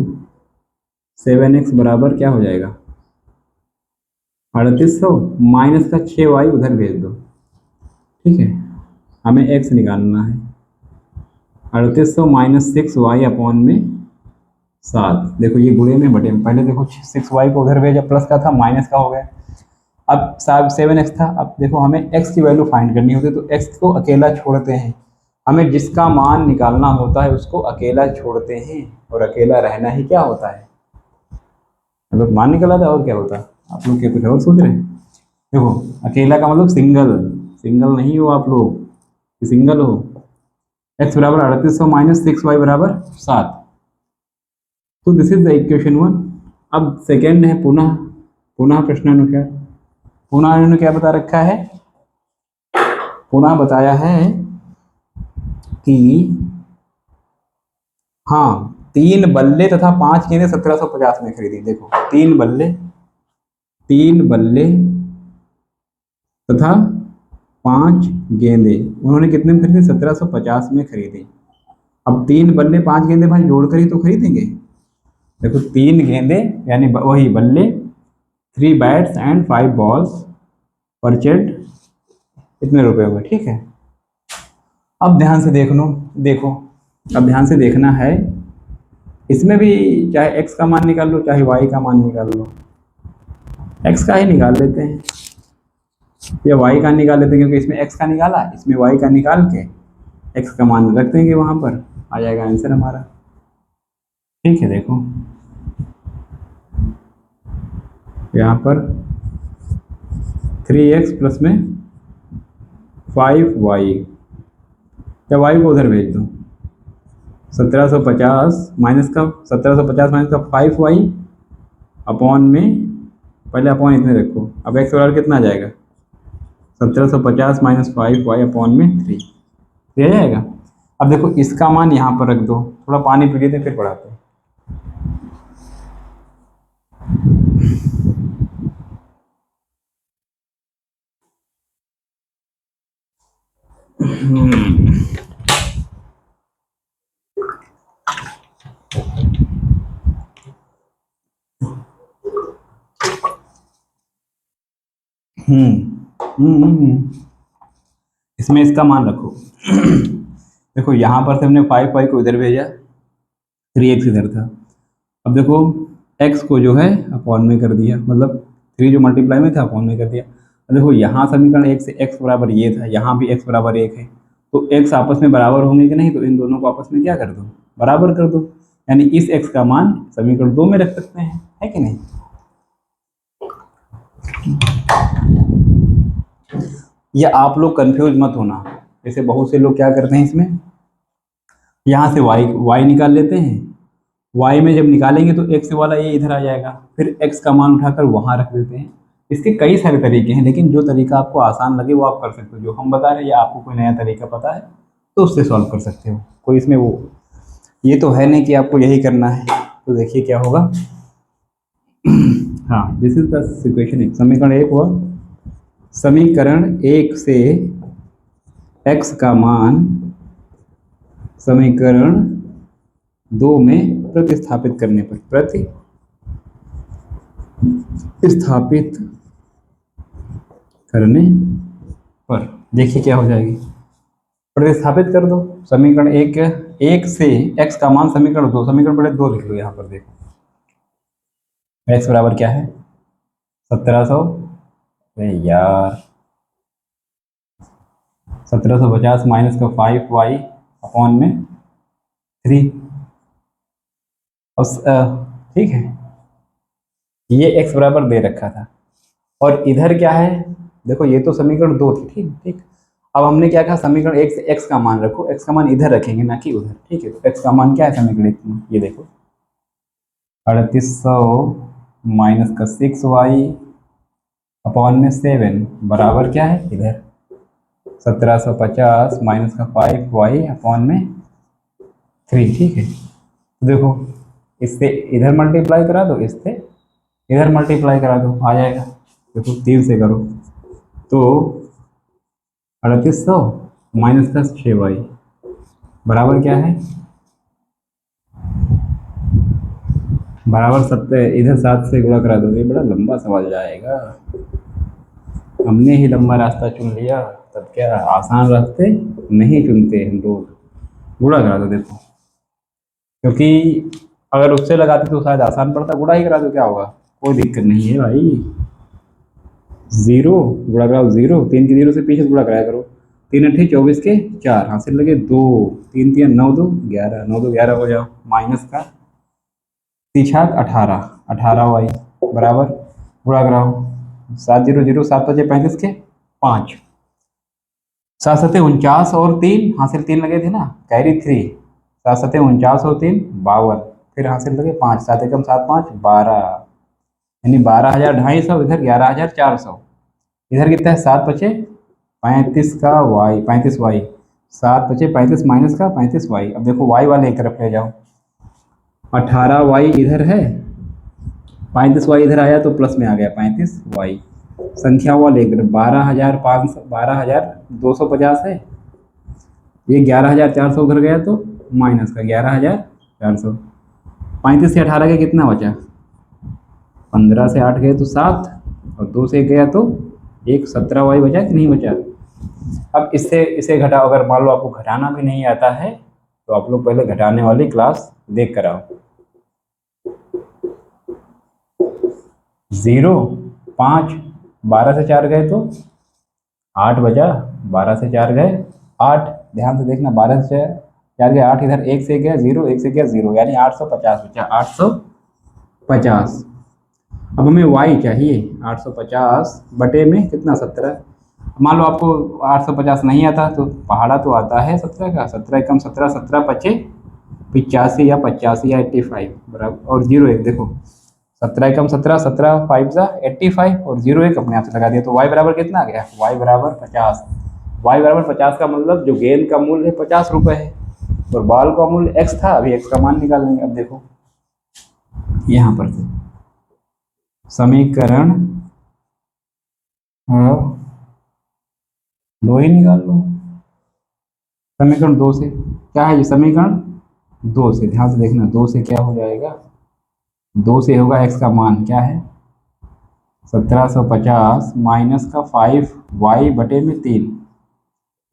7x बराबर क्या हो जाएगा, 3800 माइनस का 6y उधर भेज दो। ठीक है, हमें x निकालना है, 3800 माइनस 6y अपॉन में 7। देखो ये गुणे में बटे में, पहले देखो 6y को उधर भेजा, प्लस का था माइनस का हो गया। अब 7x था, अब देखो हमें x की वैल्यू फाइंड करनी होती है, तो x को अकेला छोड़ते हैं। हमें जिसका मान निकालना होता है उसको अकेला छोड़ते हैं, और अकेला रहना ही क्या होता है, मतलब मान निकला था और क्या होता है। आप लोग क्या कुछ और सोच रहे हैं? देखो अकेला का मतलब सिंगल नहीं हो आप लोग, सिंगल हो। x बराबर 3800 माइनस 6y बराबर 7। तो दिस इज द इक्वेशन 1। अब सेकेंड है पुनः प्रश्नानुसार। पुनः इन्होंने क्या बता रखा है, पुनः बताया है कि हाँ 3 बल्ले तथा 5 गेंदे 1750 में खरीदी। देखो 3 बल्ले तथा 5 गेंदे उन्होंने कितने में खरीदी, 1750 में खरीदी। अब 3 बल्ले 5 गेंदे भाई जोड़कर ही तो खरीदेंगे। देखो 3 गेंदे यानी वही बल्ले, 3 बैट्स एंड 5 बॉल्स परचेड इतने रुपए में। ठीक है, अब ध्यान से देखो अब ध्यान से देखना है, इसमें भी चाहे x का मान निकाल लो चाहे y का मान निकाल लो। x का ही निकाल लेते हैं या y का निकाल लेते हैं, क्योंकि इसमें x का निकाला, इसमें y का निकाल के x का मान रख देंगे, वहां पर आ जाएगा आंसर हमारा। ठीक है, देखो यहाँ पर 3x प्लस में 5y, या y को उधर भेज दो, 1750 माइनस का 5y अपॉन में, पहले अपॉन इतने रखो, अब x बराबर कितना आ जाएगा, 1750 माइनस 5y अपॉन में 3 आ जाएगा। अब देखो इसका मान यहाँ पर रख दो, थोड़ा पानी पी लेते फिर पढ़ाते हैं। इसमें इसका मान रखो। देखो यहाँ पर से हमने 5y को इधर भेजा, 3x इधर था। अब देखो x को जो है अपॉन में कर दिया, मतलब 3 जो मल्टीप्लाई में था अपॉन में कर दिया। अब देखो यहाँ समीकरण 1 से x बराबर ये था, यहाँ भी x बराबर 1 है, तो x आपस में बराबर होंगे कि नहीं, तो इन दोनों को आपस में क्या कर दो, बराबर कर दो। यानी इस x का मान समीकरण 2 में रख सकते हैं, है कि नहीं। या आप लोग कंफ्यूज मत होना, जैसे बहुत से लोग क्या करते हैं इसमें, यहाँ से y निकाल लेते हैं, y में जब निकालेंगे तो x वाला ये इधर आ जाएगा, फिर x का मान उठाकर वहाँ रख देते हैं। इसके कई सारे तरीके हैं, लेकिन जो तरीका आपको आसान लगे वो आप कर सकते हो। जो हम बता रहे हैं या आपको कोई नया तरीका पता है तो उससे सॉल्व कर सकते हो, कोई इसमें वो ये तो है नहीं कि आपको यही करना है। तो देखिए क्या होगा। हाँ, दिस इज द इक्वेशन 1, समीकरण 1 हुआ। समीकरण 1 से x का मान समीकरण 2 में प्रतिस्थापित करने पर, प्रतिस्थापित करने पर देखिए क्या हो जाएगी। प्रतिस्थापित कर दो समीकरण 1 से x का मान समीकरण 2, समीकरण पहले 2 लिख लो। यहाँ पर देखो x बराबर क्या है 1700, अरे यार 1750 माइनस का 5y अपॉन में 3। ठीक है, ये x बराबर दे रखा था, और इधर क्या है देखो, ये तो समीकरण 2 थी, ठीक ठीक। अब हमने क्या कहा, समीकरण 1 से x का मान रखो, x का मान इधर रखेंगे ना कि उधर, ठीक है। तो x का मान क्या है समीकरण 1 में, ये देखो 3800 माइनस का 6y अपॉन में 7 बराबर क्या है इधर 1750 माइनस का 5y अपॉन में 3, ठीक है। तो देखो इससे इधर मल्टीप्लाई करा दो, इससे इधर मल्टीप्लाई करा दो, आ जाएगा। देखो 3 से करो तो 3800 माइनस का 6y बराबर क्या है, बराबर 70। इधर 7 से गुणा करा दो, ये बड़ा लंबा सवाल जाएगा। हमने ही लंबा रास्ता चुन लिया, तब क्या आसान रास्ते नहीं चुनते हम लोग। गुणा करा दो देखो, क्योंकि अगर उससे लगाते तो शायद आसान पड़ता, गुणा ही करा दो, क्या होगा, कोई दिक्कत नहीं है भाई। 0 गुणा कराओ 0, 3 की 0 से पीछे गुणा कराया करो। 3 अट्ठे 24 के 4, हासिल लगे 2, 3 3 9 2 11, 9 2 11 हो जाओ, माइनस का 3 18, 18y बराबर गुणा कराओ 7 0 0, 7 5 35 के 5, 7 7 49 और 3 हासिल 3 लगे थे ना, कैरी 3, 7 7 49 और 3 52, फिर हासिल लगे 5, 7 एकम 7 5 12, यानी 12,250, इधर 11,400, इधर कितना है 7 बचे 35 का y, 35y, 7 बचे 35 माइनस का 35y। अब देखो y वाले एक तरफ ले जाओ, 18y इधर है, 35y इधर आया तो प्लस में आ गया 35y, संख्या वाले एक तरफ 12,250 है, ये 11,400 उधर गया तो माइनस का 11,400। 35 से 18 के कितना बचा, 15 से 8 गए तो 7, और 2 से गया तो 1, 17y बचा कि नहीं बचा। अब इससे इसे घटाओ, अगर मान लो आपको घटाना भी नहीं आता है तो आप लोग पहले घटाने वाली क्लास देख कर आओ। 0 5, 12 से 4 गए तो 8 बचा, 12 से 4 गए 8, ध्यान से देखना, 12 से 4 गए 8, इधर 1 से गया 0, 1 से गया 0, यानी 850 बचा, 850। अब हमें y चाहिए 850 बटे में कितना 17। मान लो आपको 850 नहीं आता तो पहाड़ा तो आता है 17 का, 17 एकम 17, 17 पचे 85 या 85 या 85 बराबर, और 0 1 देखो 17 एकम 17, 17 5 जा 85, और 0 1 अपने आप से लगा दिया, तो y बराबर कितना आ गया, y बराबर 50। y बराबर 50 का मतलब जो गेंद का मूल्य है 50 रुपये है, और बॉल का मूल्य x था, अभी x का मान निकाल लेंगे। अब देखो यहाँ पर से समीकरण 2 ही निकाल लो, समीकरण 2 से क्या है, ये समीकरण 2 से ध्यान से देखना, 2 से क्या हो जाएगा, 2 से होगा x का मान क्या है 1750 माइनस का 5y/3।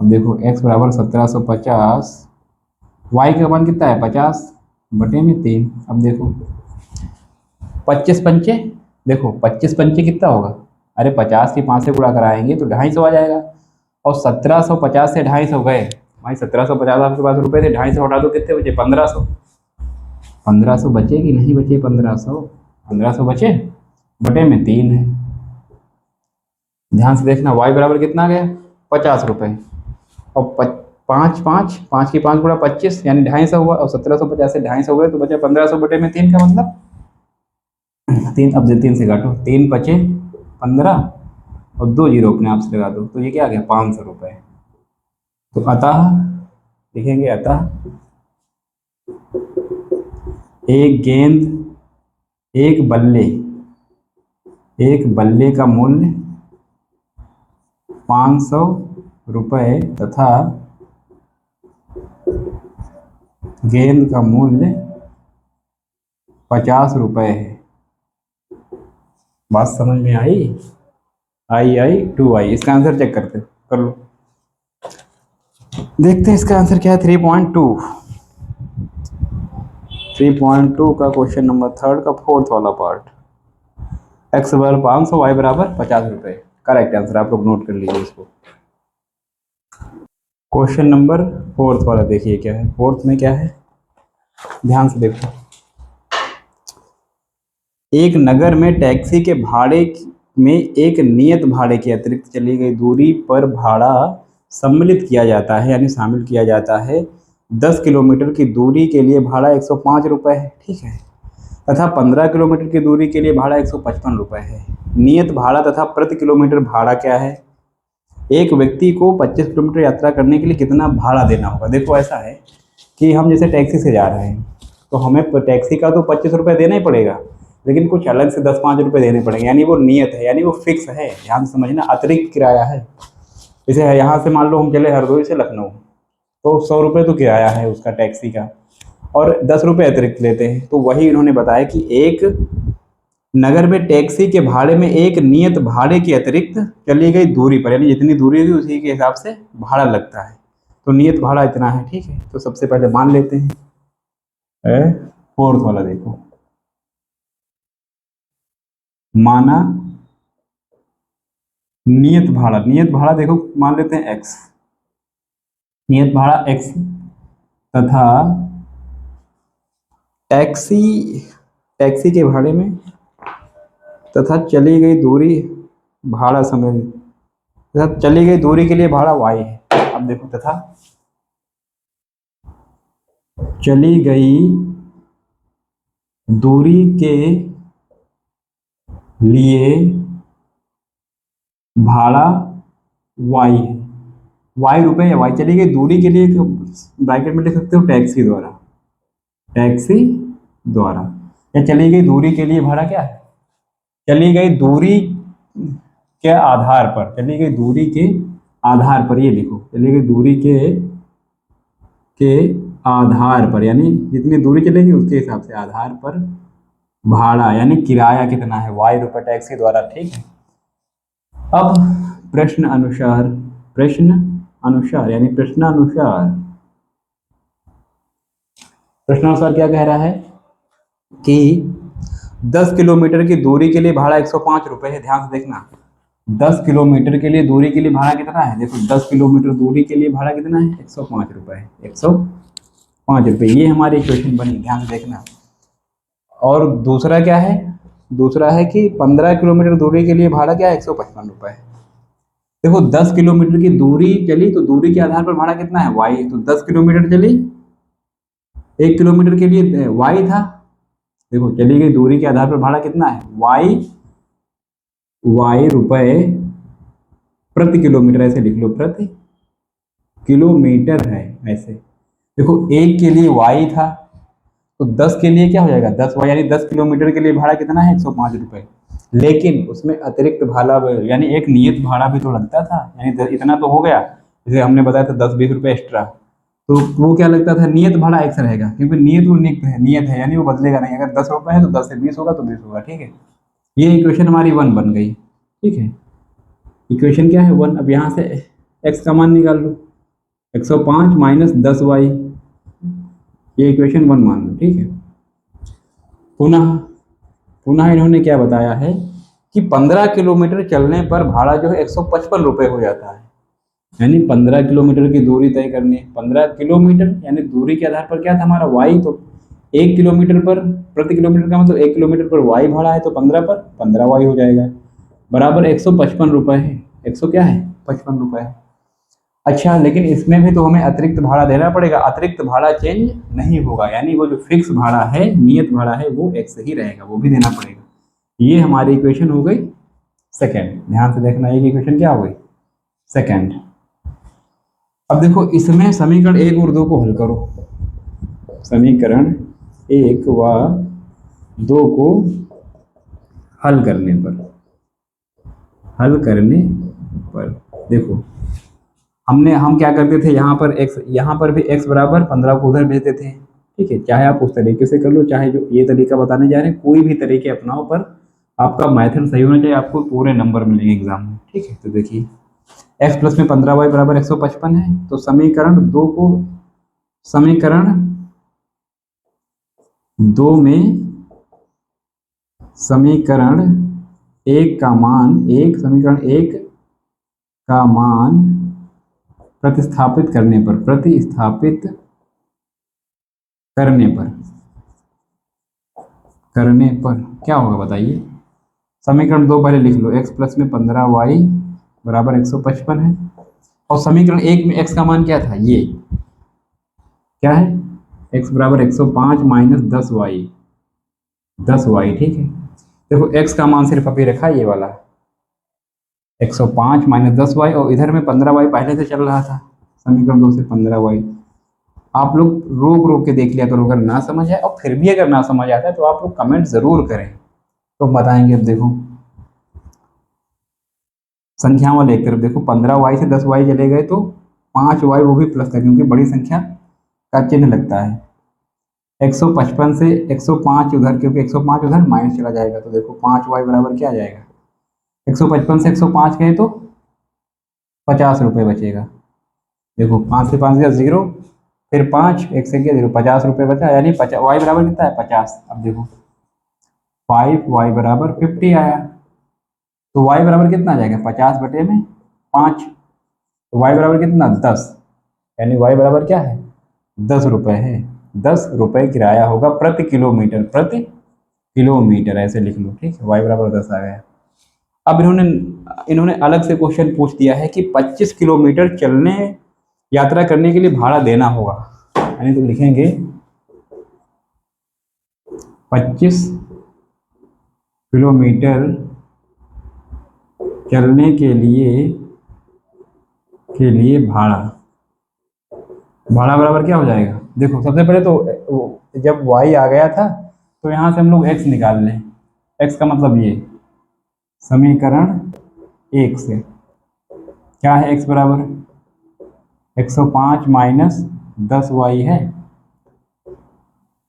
अब देखो x बराबर 1750, y का मान कितना है 50/3। अब देखो 25 पंचे, देखो 25 पंचे कितना होगा, अरे 50 की 5 से गुणा कराएंगे तो 250 आ जाएगा। और 1750 से 250 गए भाई, 1750 आपके पास रुपए थे, 250 हटा दो कितने बचे 1500। 1500 बचे कि नहीं बचे, 1500 बचे, बटे में 3 है। ध्यान से देखना y बराबर कितना आ गया 50 रुपए। और पाँच पाँच पाँच की 5 गुणा 25 यानी 250 हुआ, और 1750 से 250 गए तो बचा 1500 बटे में 3 का मतलब 3। अब 3 से काटो, 3 बचे 15 और 2 जीरो अपने आप से लगा दो, तो ये क्या आ गया 500 रुपए। तो अतः लिखेंगे, अतः एक गेंद, एक बल्ले का मूल्य 500 रुपए तथा गेंद का मूल्य 50 रुपए है। बात समझ में आई? आई 2 आई। इसका आंसर चेक करते कर लो, देखते हैं इसका आंसर क्या है। 3.2 का क्वेश्चन नंबर 3 का 4th वाला पार्ट, x बराबर 500 y बराबर 50 रुपए, करेक्ट आंसर। आप लोग नोट कर लीजिए इसको। क्वेश्चन नंबर 4th वाला देखिए क्या है, 4th में क्या है, ध्यान से देखो। एक नगर में टैक्सी के भाड़े में एक नियत भाड़े के अतिरिक्त चली गई दूरी पर भाड़ा सम्मिलित किया जाता है, यानी शामिल किया जाता है। 10 किलोमीटर की दूरी के लिए भाड़ा 105 रुपये है, ठीक है, तथा 15 किलोमीटर की दूरी के लिए भाड़ा 155 रुपये है। नियत भाड़ा तथा प्रति किलोमीटर भाड़ा क्या है? एक व्यक्ति को 25 किलोमीटर यात्रा करने के लिए कितना भाड़ा देना होगा? देखो ऐसा है कि हम जैसे टैक्सी से जा रहे हैं तो हमें टैक्सी का तो 25 रुपये देना ही पड़ेगा, लेकिन कुछ अलग से 10-5 रुपये देने पड़ेंगे, यानी वो नियत है, यानी वो फिक्स है। ध्यान से समझना, अतिरिक्त किराया है। जैसे यहाँ से मान लो हम चले हरदोई से लखनऊ, तो 100 रुपये तो किराया है उसका टैक्सी का, और 10 रुपये अतिरिक्त लेते हैं। तो वही इन्होंने बताया कि एक नगर में टैक्सी के भाड़े में एक नियत भाड़े के अतिरिक्त चली गई दूरी पर, यानी जितनी दूरी होगी उसी के हिसाब से भाड़ा लगता है, तो नियत भाड़ा इतना है, ठीक है। तो सबसे पहले मान लेते हैं। 4th वाला देखो, माना नियत भाड़ा देखो मान लेते हैं x, नियत भाड़ा x तथा टैक्सी के भाड़े में तथा चली गई दूरी भाड़ा समझ, तथा चली गई दूरी के लिए भाड़ा y है। अब देखो, तथा चली गई दूरी के लिए भाड़ा y है, y रुपए है, y चली गई दूरी के लिए ब्रैकेट में लिख सकते हो टैक्सी द्वारा, या चली गई दूरी के लिए भाड़ा क्या है? चली गई दूरी के आधार पर, चली गई दूरी के आधार पर, ये लिखो, चली गई दूरी के आधार पर, यानी जितनी दूरी चलेगी उसके हिसाब से आधार पर भाड़ा, यानी किराया कितना है, y रुपए टैक्सी द्वारा, ठीक है। अब प्रश्नानुसार क्या कह रहा है कि 10 किलोमीटर की दूरी के लिए भाड़ा 105 रुपये है। ध्यान से देखना, 10 किलोमीटर के लिए दूरी के लिए भाड़ा कितना है? देखो 10 किलोमीटर दूरी के लिए भाड़ा कितना है? 105 रुपये, 105 रुपये, ये हमारी इक्वेशन बनी। ध्यान से देखना। और दूसरा क्या है? दूसरा है कि 15 किलोमीटर दूरी के लिए भाड़ा क्या है? 155 रुपये। देखो 10 किलोमीटर की दूरी चली तो दूरी के आधार पर भाड़ा कितना है? वाई। तो 10 किलोमीटर चली, 1 किलोमीटर के लिए वाई था, देखो चली गई दूरी के आधार पर भाड़ा कितना है? वाई रुपए प्रति किलोमीटर, ऐसे लिख लो, प्रति किलोमीटर है ऐसे। देखो 1 के लिए वाई था तो 10 के लिए क्या हो जाएगा? 10 वाई, यानी 10 किलोमीटर के लिए भाड़ा कितना है? 105 रुपये। लेकिन उसमें अतिरिक्त भाड़ा, यानी एक नियत भाड़ा भी तो लगता था, यानी इतना तो हो गया, जैसे हमने बताया था 10-20 रुपये एक्स्ट्रा, तो वो क्या लगता था? नियत भाड़ा एक्स रहेगा, क्योंकि नियत वो नियत है, यानी वो बदलेगा नहीं। अगर 10 रुपये है तो 10 से 20 होगा तो 20 होगा, ठीक है। ये इक्वेशन हमारी 1 बन गई, ठीक है। इक्वेशन क्या है 1। अब यहाँ से x का मान निकाल लो, 105 माइनस 10y, ये इक्वेशन 1 मान लो, ठीक है। पुनः पुनः इन्होंने क्या बताया है कि 15 किलोमीटर चलने पर भाड़ा जो है 155 रुपये हो जाता है। यानी 15 किलोमीटर की दूरी तय करनी है। 15 किलोमीटर यानी दूरी के आधार पर क्या था हमारा वाई, तो 1 किलोमीटर पर, प्रति किलोमीटर का मतलब 1 किलोमीटर पर वाई भाड़ा है, तो 15 पर 15 वाई हो जाएगा, बराबर 155 रुपये है। 100 क्या है 55 रुपये है। अच्छा, लेकिन इसमें भी तो हमें अतिरिक्त भाड़ा देना पड़ेगा। अतिरिक्त भाड़ा चेंज नहीं होगा, यानी वो जो फिक्स भाड़ा है, नियत भाड़ा है, वो x ही रहेगा, वो भी देना पड़ेगा। ये हमारी इक्वेशन हो गई सेकेंड। ध्यान से देखना, ये इक्वेशन क्या हो गई सेकेंड। अब देखो इसमें समीकरण 1 और 2 को हल करो। समीकरण 1 व 2 को हल करने पर देखो हम क्या करते थे, यहाँ पर भी x बराबर 15 को उधर भेजते थे, ठीक है। चाहे आप उस तरीके से कर लो, चाहे जो ये तरीका बताने जा रहे हैं, कोई भी तरीके अपनाओ, पर आपका मेथड सही होना चाहिए, आपको पूरे नंबर मिलेंगे एग्जाम में, ठीक है। तो देखिए x प्लस में 15y बराबर 155 है, तो समीकरण 2 में समीकरण 1 का मान प्रतिस्थापित करने पर क्या होगा बताइए। समीकरण 2 पहले लिख लो, x प्लस में 15y बराबर 155 है, और समीकरण 1 में x का मान क्या था, ये क्या है, x बराबर 105 माइनस 10y, ठीक है। देखो x का मान सिर्फ अभी रखा ये वाला 105 माइनस 10y, और इधर में 15y पहले से चल रहा था, समीकरण 2 से 15y। आप लोग रोक के देख लिया करो, अगर ना समझ आए, और फिर भी अगर ना समझ आता है तो आप लोग कमेंट जरूर करें, तो बताएंगे। अब देखो संख्याओं वाले एक तरफ देखो, 15y से 10y चले गए तो 5y वो भी प्लस का, क्योंकि बड़ी संख्या का चिन्ह लगता है। 155 से 105 उधर, क्योंकि 105 उधर माइनस चला जाएगा, तो देखो 5y बराबर क्या आ जाएगा, 155 से 105 गए तो 50 रुपये बचेगा। देखो 5 से 5 गया 0, फिर 5, 1 से गया 0, 50 रुपये बचा, यानी y बराबर कितना है 50। अब देखो 5y बराबर 50 आया, तो y बराबर कितना आ जाएगा 50 बटे में 5, तो y बराबर कितना 10, यानी y बराबर क्या है 10 रुपये है। 10 रुपये किराया होगा प्रति किलोमीटर, ऐसे लिख लो, ठीक है। y बराबर 10 आ गया। अब इन्होंने अलग से क्वेश्चन पूछ दिया है कि 25 किलोमीटर यात्रा करने के लिए भाड़ा देना होगा, यानी तो लिखेंगे 25 किलोमीटर चलने के लिए भाड़ा बराबर क्या हो जाएगा। देखो सबसे पहले तो जब y आ गया था तो यहाँ से हम लोग x निकाल लें। x का मतलब ये समीकरण 1 से क्या है, x बराबर 105 माइनस 10y है।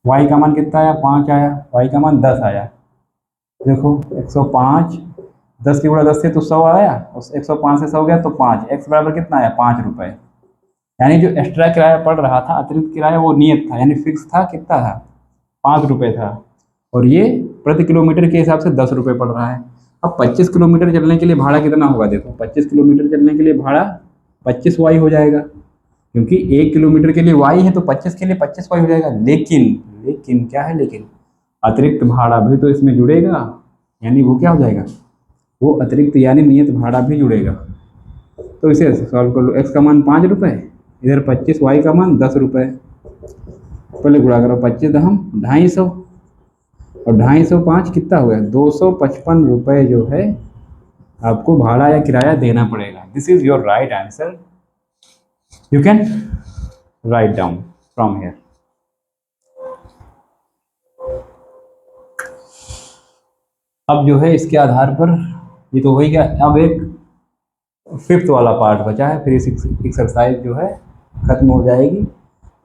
y का मान कितना आया 5 आया, y का मान 10 आया। देखो 105, 10 की गुणा 10 से तो 100 आया, उस 105 से 100 गया तो 5, x बराबर कितना आया 5 रुपये। यानी जो एक्स्ट्रा किराया पड़ रहा था, अतिरिक्त किराया, वो नियत था, यानी फिक्स था, कितना था 5 रुपये था, और ये प्रति किलोमीटर के हिसाब से 10 रुपये पड़ रहा है। अब 25 किलोमीटर चलने के लिए भाड़ा कितना होगा, देखो 25 किलोमीटर चलने के लिए भाड़ा 25y हो जाएगा, क्योंकि 1 किलोमीटर के लिए y है, तो 25 के लिए 25y हो जाएगा। लेकिन क्या है, लेकिन अतिरिक्त भाड़ा भी तो इसमें जुड़ेगा, यानी वो क्या हो जाएगा, वो अतिरिक्त यानी नियत भाड़ा भी जुड़ेगा। तो इसे सॉल्व कर लो, x का मान 5 रुपये, इधर 25, y का मान 10 रुपये, पहले गुणा करो, 25 दहम 250, और 250 5 कितना हो गया 255 रुपये जो है आपको भाड़ा या किराया देना पड़ेगा। This is your right answer, you can write down from here. अब जो है इसके आधार पर ये तो हो ही गया। अब एक 5th वाला पार्ट बचा है, फिर इस एक्सरसाइज जो है खत्म हो जाएगी।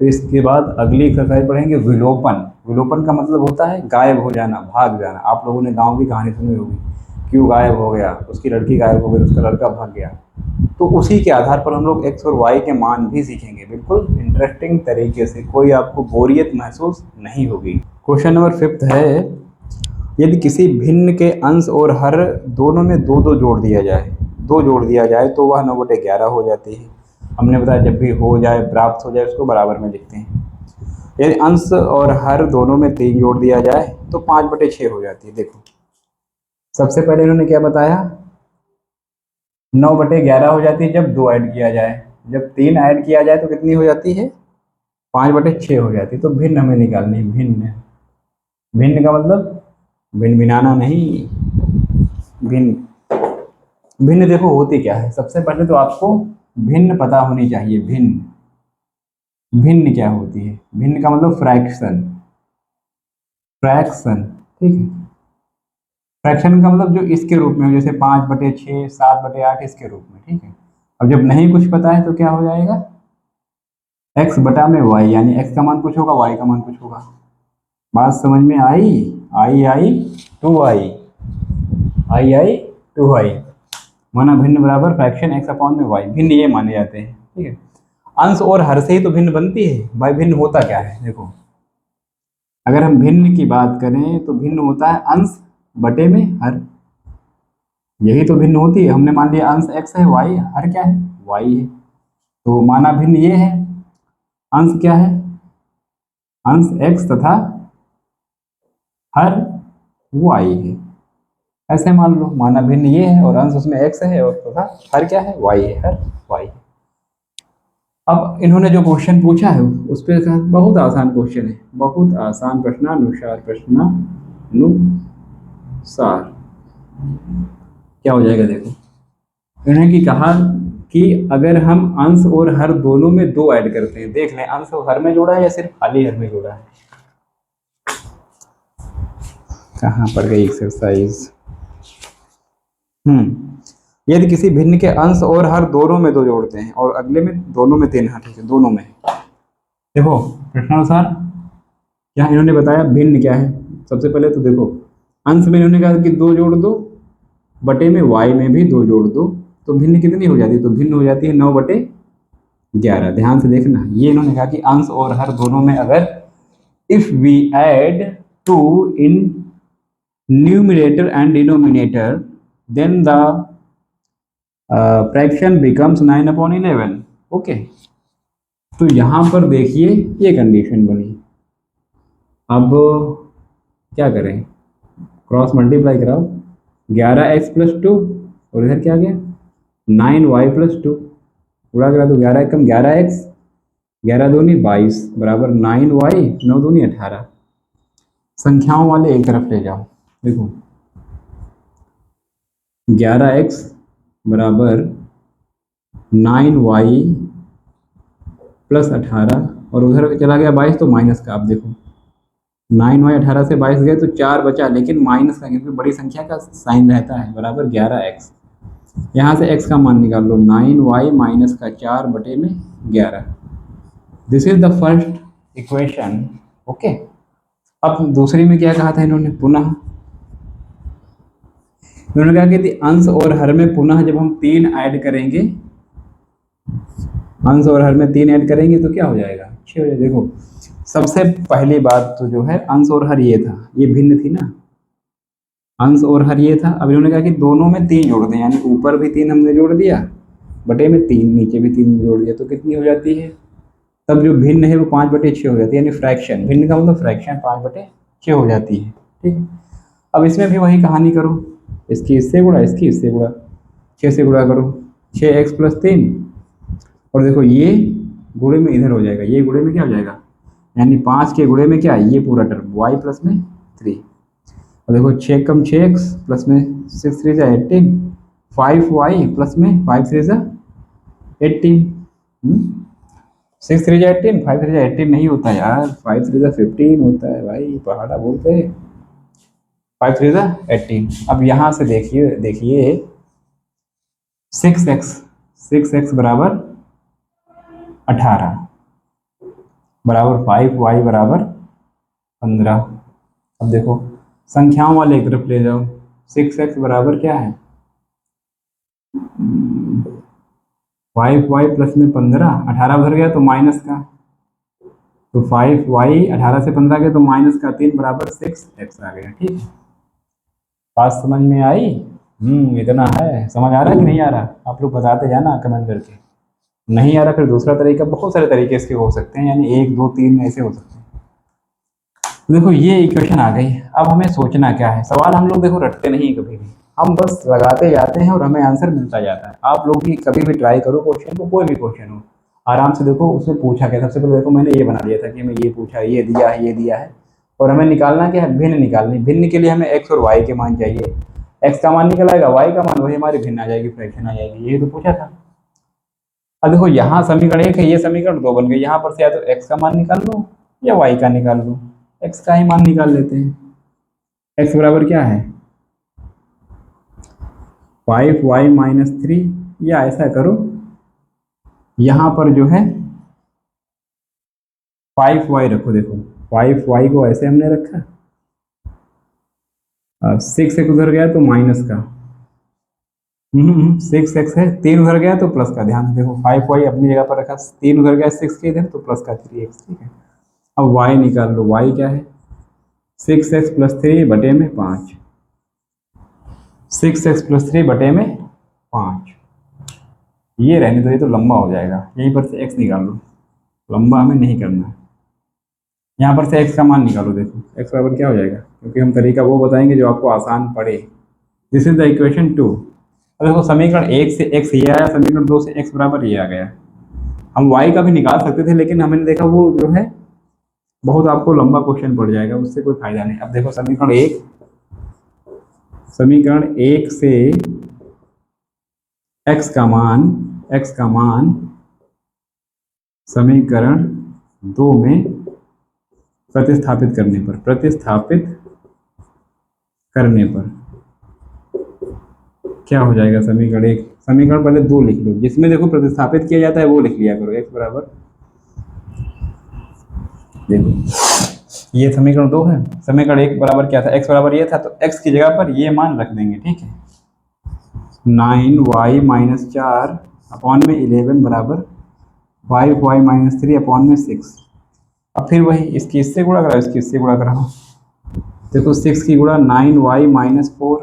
तो इसके बाद अगली एक्सरसाइज पढ़ेंगे विलोपन। विलोपन का मतलब होता है गायब हो जाना, भाग जाना। आप लोगों ने गांव की कहानी सुनी होगी, क्यों गायब हो गया, उसकी लड़की गायब हो गई, उसका लड़का भाग गया। तो उसी के आधार पर हम लोग एक्स और वाई के मान भी सीखेंगे, बिल्कुल इंटरेस्टिंग तरीके से, कोई आपको बोरियत महसूस नहीं होगी। क्वेश्चन नंबर 5 है, यदि किसी भिन्न के अंश और हर दोनों में दो दो जोड़ दिया जाए, दो जोड़ दिया जाए तो वह 9/11 हो जाती है। हमने बताया जब भी हो जाए, प्राप्त हो जाए, उसको बराबर में लिखते हैं। यदि अंश और हर दोनों में 3 जोड़ दिया जाए तो 5/6 हो जाती है। देखो सबसे पहले इन्होंने क्या बताया, 9/11 हो जाती है जब 2 ऐड किया जाए, जब 3 ऐड किया जाए तो कितनी हो जाती है, 5/6 हो जाती है। तो भिन्न हमें निकालनी है, भिन्न। भिन्न का मतलब भिन्न भिनाना नहीं, भिन्न। भिन्न देखो होती क्या है, सबसे पहले तो आपको भिन्न पता होनी चाहिए। भिन्न, भिन्न क्या होती है, भिन्न का मतलब फ्रैक्शन, फ्रैक्शन, ठीक है। फ्रैक्शन का मतलब जो इसके रूप में हो, जैसे 5/6, 7/8 इसके रूप में, ठीक है। अब जब नहीं कुछ पता है तो क्या हो जाएगा, x बटा में y, यानी x का मान कुछ होगा, y का मान कुछ होगा। बात समझ में आई, आई 2y, आई 2y, माना भिन्न बराबर फ्रैक्शन x अपॉन में y, भिन्न ये माने जाते हैं, ठीक है। अंश और हर से ही तो भिन्न बनती है भाई। भिन्न होता क्या है, देखो अगर हम भिन्न की बात करें तो भिन्न होता है अंश बटे में हर, यही तो भिन्न होती है। हमने मान लिया अंश x है, y हर क्या है, y है, तो माना भिन्न ये है। अंश क्या है, अंश x तथा हर y है, ऐसे मान लो। माना भिन्न ये है और अंश उसमें x है और तथा हर क्या है, y है, हर y है। अब इन्होंने जो क्वेश्चन पूछा है उस पर बहुत आसान क्वेश्चन है, बहुत आसान। प्रश्नानुसार, प्रश्नानुसार क्या हो जाएगा, देखो इन्होंने की कहा कि अगर हम अंश और हर दोनों में 2 ऐड करते हैं, देख लें अंश और हर में जोड़ा है या सिर्फ खाली हर में जोड़ा है। कहाँ पर गई एक्सरसाइज, यदि किसी भिन्न के अंश और हर दोनों में 2 जोड़ते हैं और अगले में दोनों में 3, हाँ ठीक है, दोनों में। देखो प्रश्नानुसार यहाँ इन्होंने बताया भिन्न क्या है। सबसे पहले तो देखो अंश में इन्होंने कहा कि 2 जोड़ दो, बटे में y में भी 2 जोड़ दो, तो भिन्न कितनी हो जाती है, तो भिन्न हो जाती है 9/11। ध्यान से देखना, ये इन्होंने कहा कि अंश और हर दोनों में अगर if we add 2 in numerator and denominator then the fraction becomes 9/11। Okay, तो यहां पर देखिए ये कंडीशन बनी। अब क्या करें, क्रॉस मल्टीप्लाई कराओ, 11x + 2 और इधर क्या आ गया 9y + 2, पूरा करा तो 11 कम 11x, 11 दूनी 22 बराबर 9y, 9 दूनी 18। संख्याओं वाले एक तरफ ले जाओ, देखो 11x बराबर 9y + 18 और उधर चला गया 22 तो माइनस का। आप देखो 9y 18 से 22 गए तो 4 बचा, लेकिन माइनस का, क्योंकि बड़ी संख्या का साइन रहता है, बराबर 11x। यहाँ से x का मान निकाल लो, 9y माइनस का 4 बटे में 11। This is the first equation. Okay, अब दूसरी में क्या कहा था इन्होंने, पुनः इन्होंने कहा कि अंश और हर में पुनः जब हम 3 ऐड करेंगे, अंश और हर में 3 ऐड करेंगे तो क्या हो जाएगा, 6 हो जाएगा। देखो सबसे पहली बात तो जो है अंश और हर ये था, ये भिन्न थी ना, अंश और हर ये था। अब इन्होंने कहा कि दोनों में 3 जोड़ दें, यानी ऊपर भी 3 हमने जोड़ दिया, बटे में 3, नीचे भी 3 जोड़ दिया, तो कितनी हो जाती है, तब जो भिन्न है वो 5/6 हो जाती है, यानी फ्रैक्शन, भिन्न का मतलब फ्रैक्शन 5/6 हो जाती है। ठीक है, अब इसमें भी वही कहानी करो, इसकी इससे गुणा, इसकी इससे गुणा, 6 से गुणा करो, 6x + 3 और देखो ये गुणे में इधर हो जाएगा, ये गुणे में क्या हो जाएगा, यानी 5 के गुणे में क्या, ये पूरा टर्म y + में 3 और देखो 6 कम 6x प्लस में 6 3 जा 18, 5y प्लस में 5 3 जा 18, 6 3 जा 18, 5 3 जा 18 नहीं होता यार, 5 3 जा 15 होता है भाई, पहाड़ा बोलते हैं, 5 3 जा 18। अब यहाँ से देखिए 6x बराबर 18, बराबर 5y बराबर 15। अब देखो संख्याओं वाले एक तरफ ले जाओ, 6x बराबर क्या है 5y प्लस में 15, 18 उधर गया तो माइनस का, तो 5y 18 से 15 गया तो माइनस का 3 बराबर 6x आ गया। ठीक है, बात समझ में आई? इतना है। समझ आ रहा है कि नहीं आ रहा? आप लोग बताते जाना कमेंट करके। नहीं आ रहा फिर दूसरा तरीका, बहुत सारे तरीके इसके हो सकते हैं, यानी 1 2 3 ऐसे हो सकते हैं। देखो ये इक्वेशन आ गई। अब हमें सोचना क्या है, सवाल हम लोग देखो रटते नहीं कभी भी, हम बस लगाते जाते हैं और हमें आंसर मिलता जाता है। आप लोग भी कभी भी ट्राई करो क्वेश्चन को, कोई भी क्वेश्चन हो, आराम से देखो उसमें पूछा क्या। सबसे पहले देखो मैंने ये बना दिया था कि हमें ये पूछा, ये दिया है, ये दिया है, और हमें निकालना क्या है, भिन्न निकालनी। भिन्न के लिए हमें एक्स और वाई के मान चाहिए। एक्स का मान निकल आएगा, वाई का मान वही हमारी भिन्न आ जाएगी, फ्रैक्शन आ जाएगी। ये तो पूछा था। अब देखो यहाँ समीकरण 1 है, ये समीकरण 2 बन गए। यहाँ पर से या तो एक्स का मान निकाल लो या वाई का निकाल लो। एक्स का ही मान निकाल लेते हैं। एक्स बराबर क्या है 5y माइनस 3, या ऐसा करो यहाँ पर जो है 5y रखो। देखो 5y को ऐसे हमने रखा, 6x उधर गया तो माइनस का, 6x है, 3 उधर गया तो प्लस का। ध्यान से देखो 5y अपनी जगह पर रखा, 3 उधर गया 6 के इधर तो प्लस का 3x। ठीक है, अब y निकाल लो। y क्या है 6x प्लस 3 बटे में 5, 6x प्लस 3 बटे में 5। ये रहने दो, ये तो लंबा हो जाएगा। यहीं पर से x निकाल लो, लंबा हमें नहीं करना है। यहाँ पर से x का मान निकालो। देखो x बराबर क्या हो जाएगा, क्योंकि हम तरीका वो बताएंगे जो आपको आसान पड़े। This is the equation 2। अब देखो समीकरण 1 से x ये आया, समीकरण 2 से x बराबर ये आ गया। हम y का भी निकाल सकते थे, लेकिन हमने देखा वो जो है बहुत आपको लंबा क्वेश्चन पड़ जाएगा, उससे कोई फायदा नहीं। अब देखो समीकरण 1 से x का मान समीकरण 2 में प्रतिस्थापित करने पर क्या हो जाएगा। समीकरण पहले 2 लिख लो, जिसमें देखो प्रतिस्थापित किया जाता है वो लिख लिया करो। x बराबर, देखो ये समीकरण 2 है, समीकरण 1 बराबर क्या था, x बराबर ये था, तो x की जगह पर ये मान रख देंगे। ठीक है, 9y माइनस 4 अपॉन में 11 बराबर 5y माइनस 3 अपॉन में 6। अब फिर वही इसकी इससे गुणा कराओ, इसकी इससे गुणा कराओ। देखो 6 की गुणा 9y माइनस 4,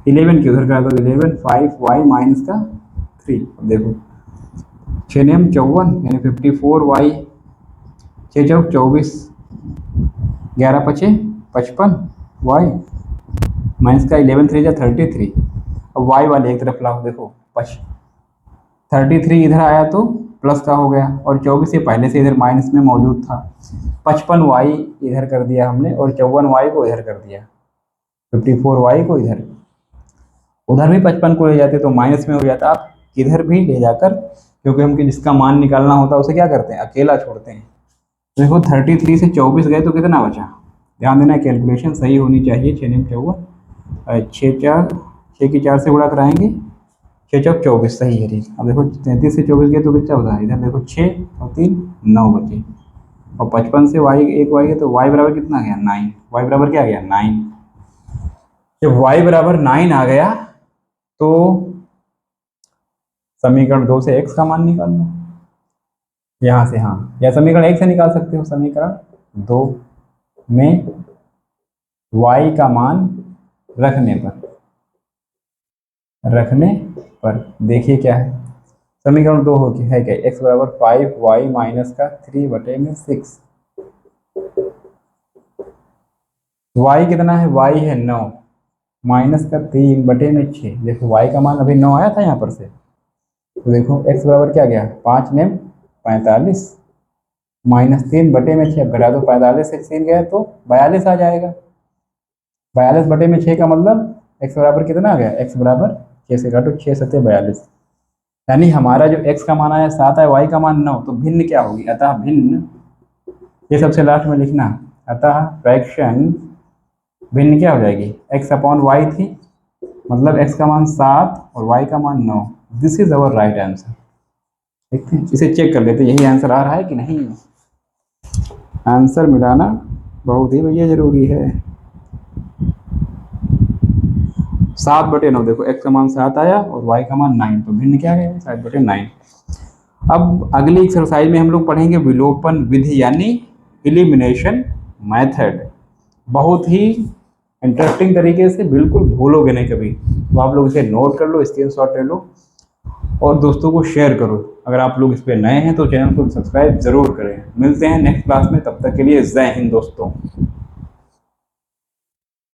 11 की उधर करा दो 11, 5y माइनस का 3। अब देखो 6 नेम 54 यानी 54y, 6 चौक 24, 11 पचे 55 y माइनस का 11 3 जा 33। अब y वाले एक तरफ लाओ। देखो 33 इधर आया तो प्लस का हो गया, और 24 ये पहले से इधर माइनस में मौजूद था। 55y इधर कर दिया हमने, और 54y को इधर कर दिया, 54y को इधर। उधर भी 55 को ले जाते तो माइनस में हो जाता। आप किधर भी ले जाकर, क्योंकि हम जिसका मान निकालना होता है उसे क्या करते हैं, अकेला छोड़ते हैं। देखो 33 से 24 गए तो कितना बचा, ध्यान देना कैलकुलेशन सही होनी चाहिए। 6 नेम 54, 6 की 4 से गुणा कराएंगे, 6 चौक 24 सही है। ठीक, अब देखो 33 से 24 गए तो कितना होता है, इधर देखो 6 और 3 9 बचे, और 55 से एक y गए तो y बराबर कितना गया 9। y बराबर क्या गया 9। जब y बराबर 9 आ गया तो समीकरण 2 से x का मान निकाल लो यहाँ से। हाँ, या समीकरण 1 से निकाल सकते हो। समीकरण 2 में y का मान रखने पर देखिए क्या है। समीकरण 2 हो है क्या, x बराबर 5y माइनस का 3 बटे में 6। y कितना है, y है 9 माइनस का 3 बटे में 6। देखो y का मान अभी 9 आया था यहाँ पर से, तो देखो x बराबर क्या गया 5 नेम 45 माइनस 3 बटे में 6 घटा दो, 45 से 3 गया तो 42 आ जाएगा। 42 बटे में 6 का मतलब x बराबर कितना आ गया, x बराबर 6 से काटो 6 सत्ते 42, यानी हमारा जो x का मान आया 7 है, y का मान 9। तो भिन्न क्या होगी, अतः भिन्न, ये सबसे लास्ट में लिखना, अतः फ्रैक्शन भिन्न क्या हो जाएगी, x अपॉन y थी, मतलब x का मान 7 और y का मान 9। This is our right answer. देखते हैं, इसे चेक कर लेते हैं यही आंसर आ रहा है कि नहीं। आंसर मिलाना बहुत ही भैया जरूरी है। 7/9, देखो x का मान 7 आया और y का मान 9, तो भिन्न क्या है 7/9। अब अगली एक्सरसाइज में हम लोग पढ़ेंगे विलोपन विधि यानी एलिमिनेशन मेथड। बहुत ही इंटरेस्टिंग तरीके से, बिल्कुल भूलोगे नहीं कभी। तो आप लोग इसे नोट कर लो, स्क्रीनशॉट ले लो और दोस्तों को शेयर करो। अगर आप लोग इस पे नए हैं तो चैनल को सब्सक्राइब जरूर करें। मिलते हैं नेक्स्ट क्लास में, तब तक के लिए जय हिंद दोस्तों।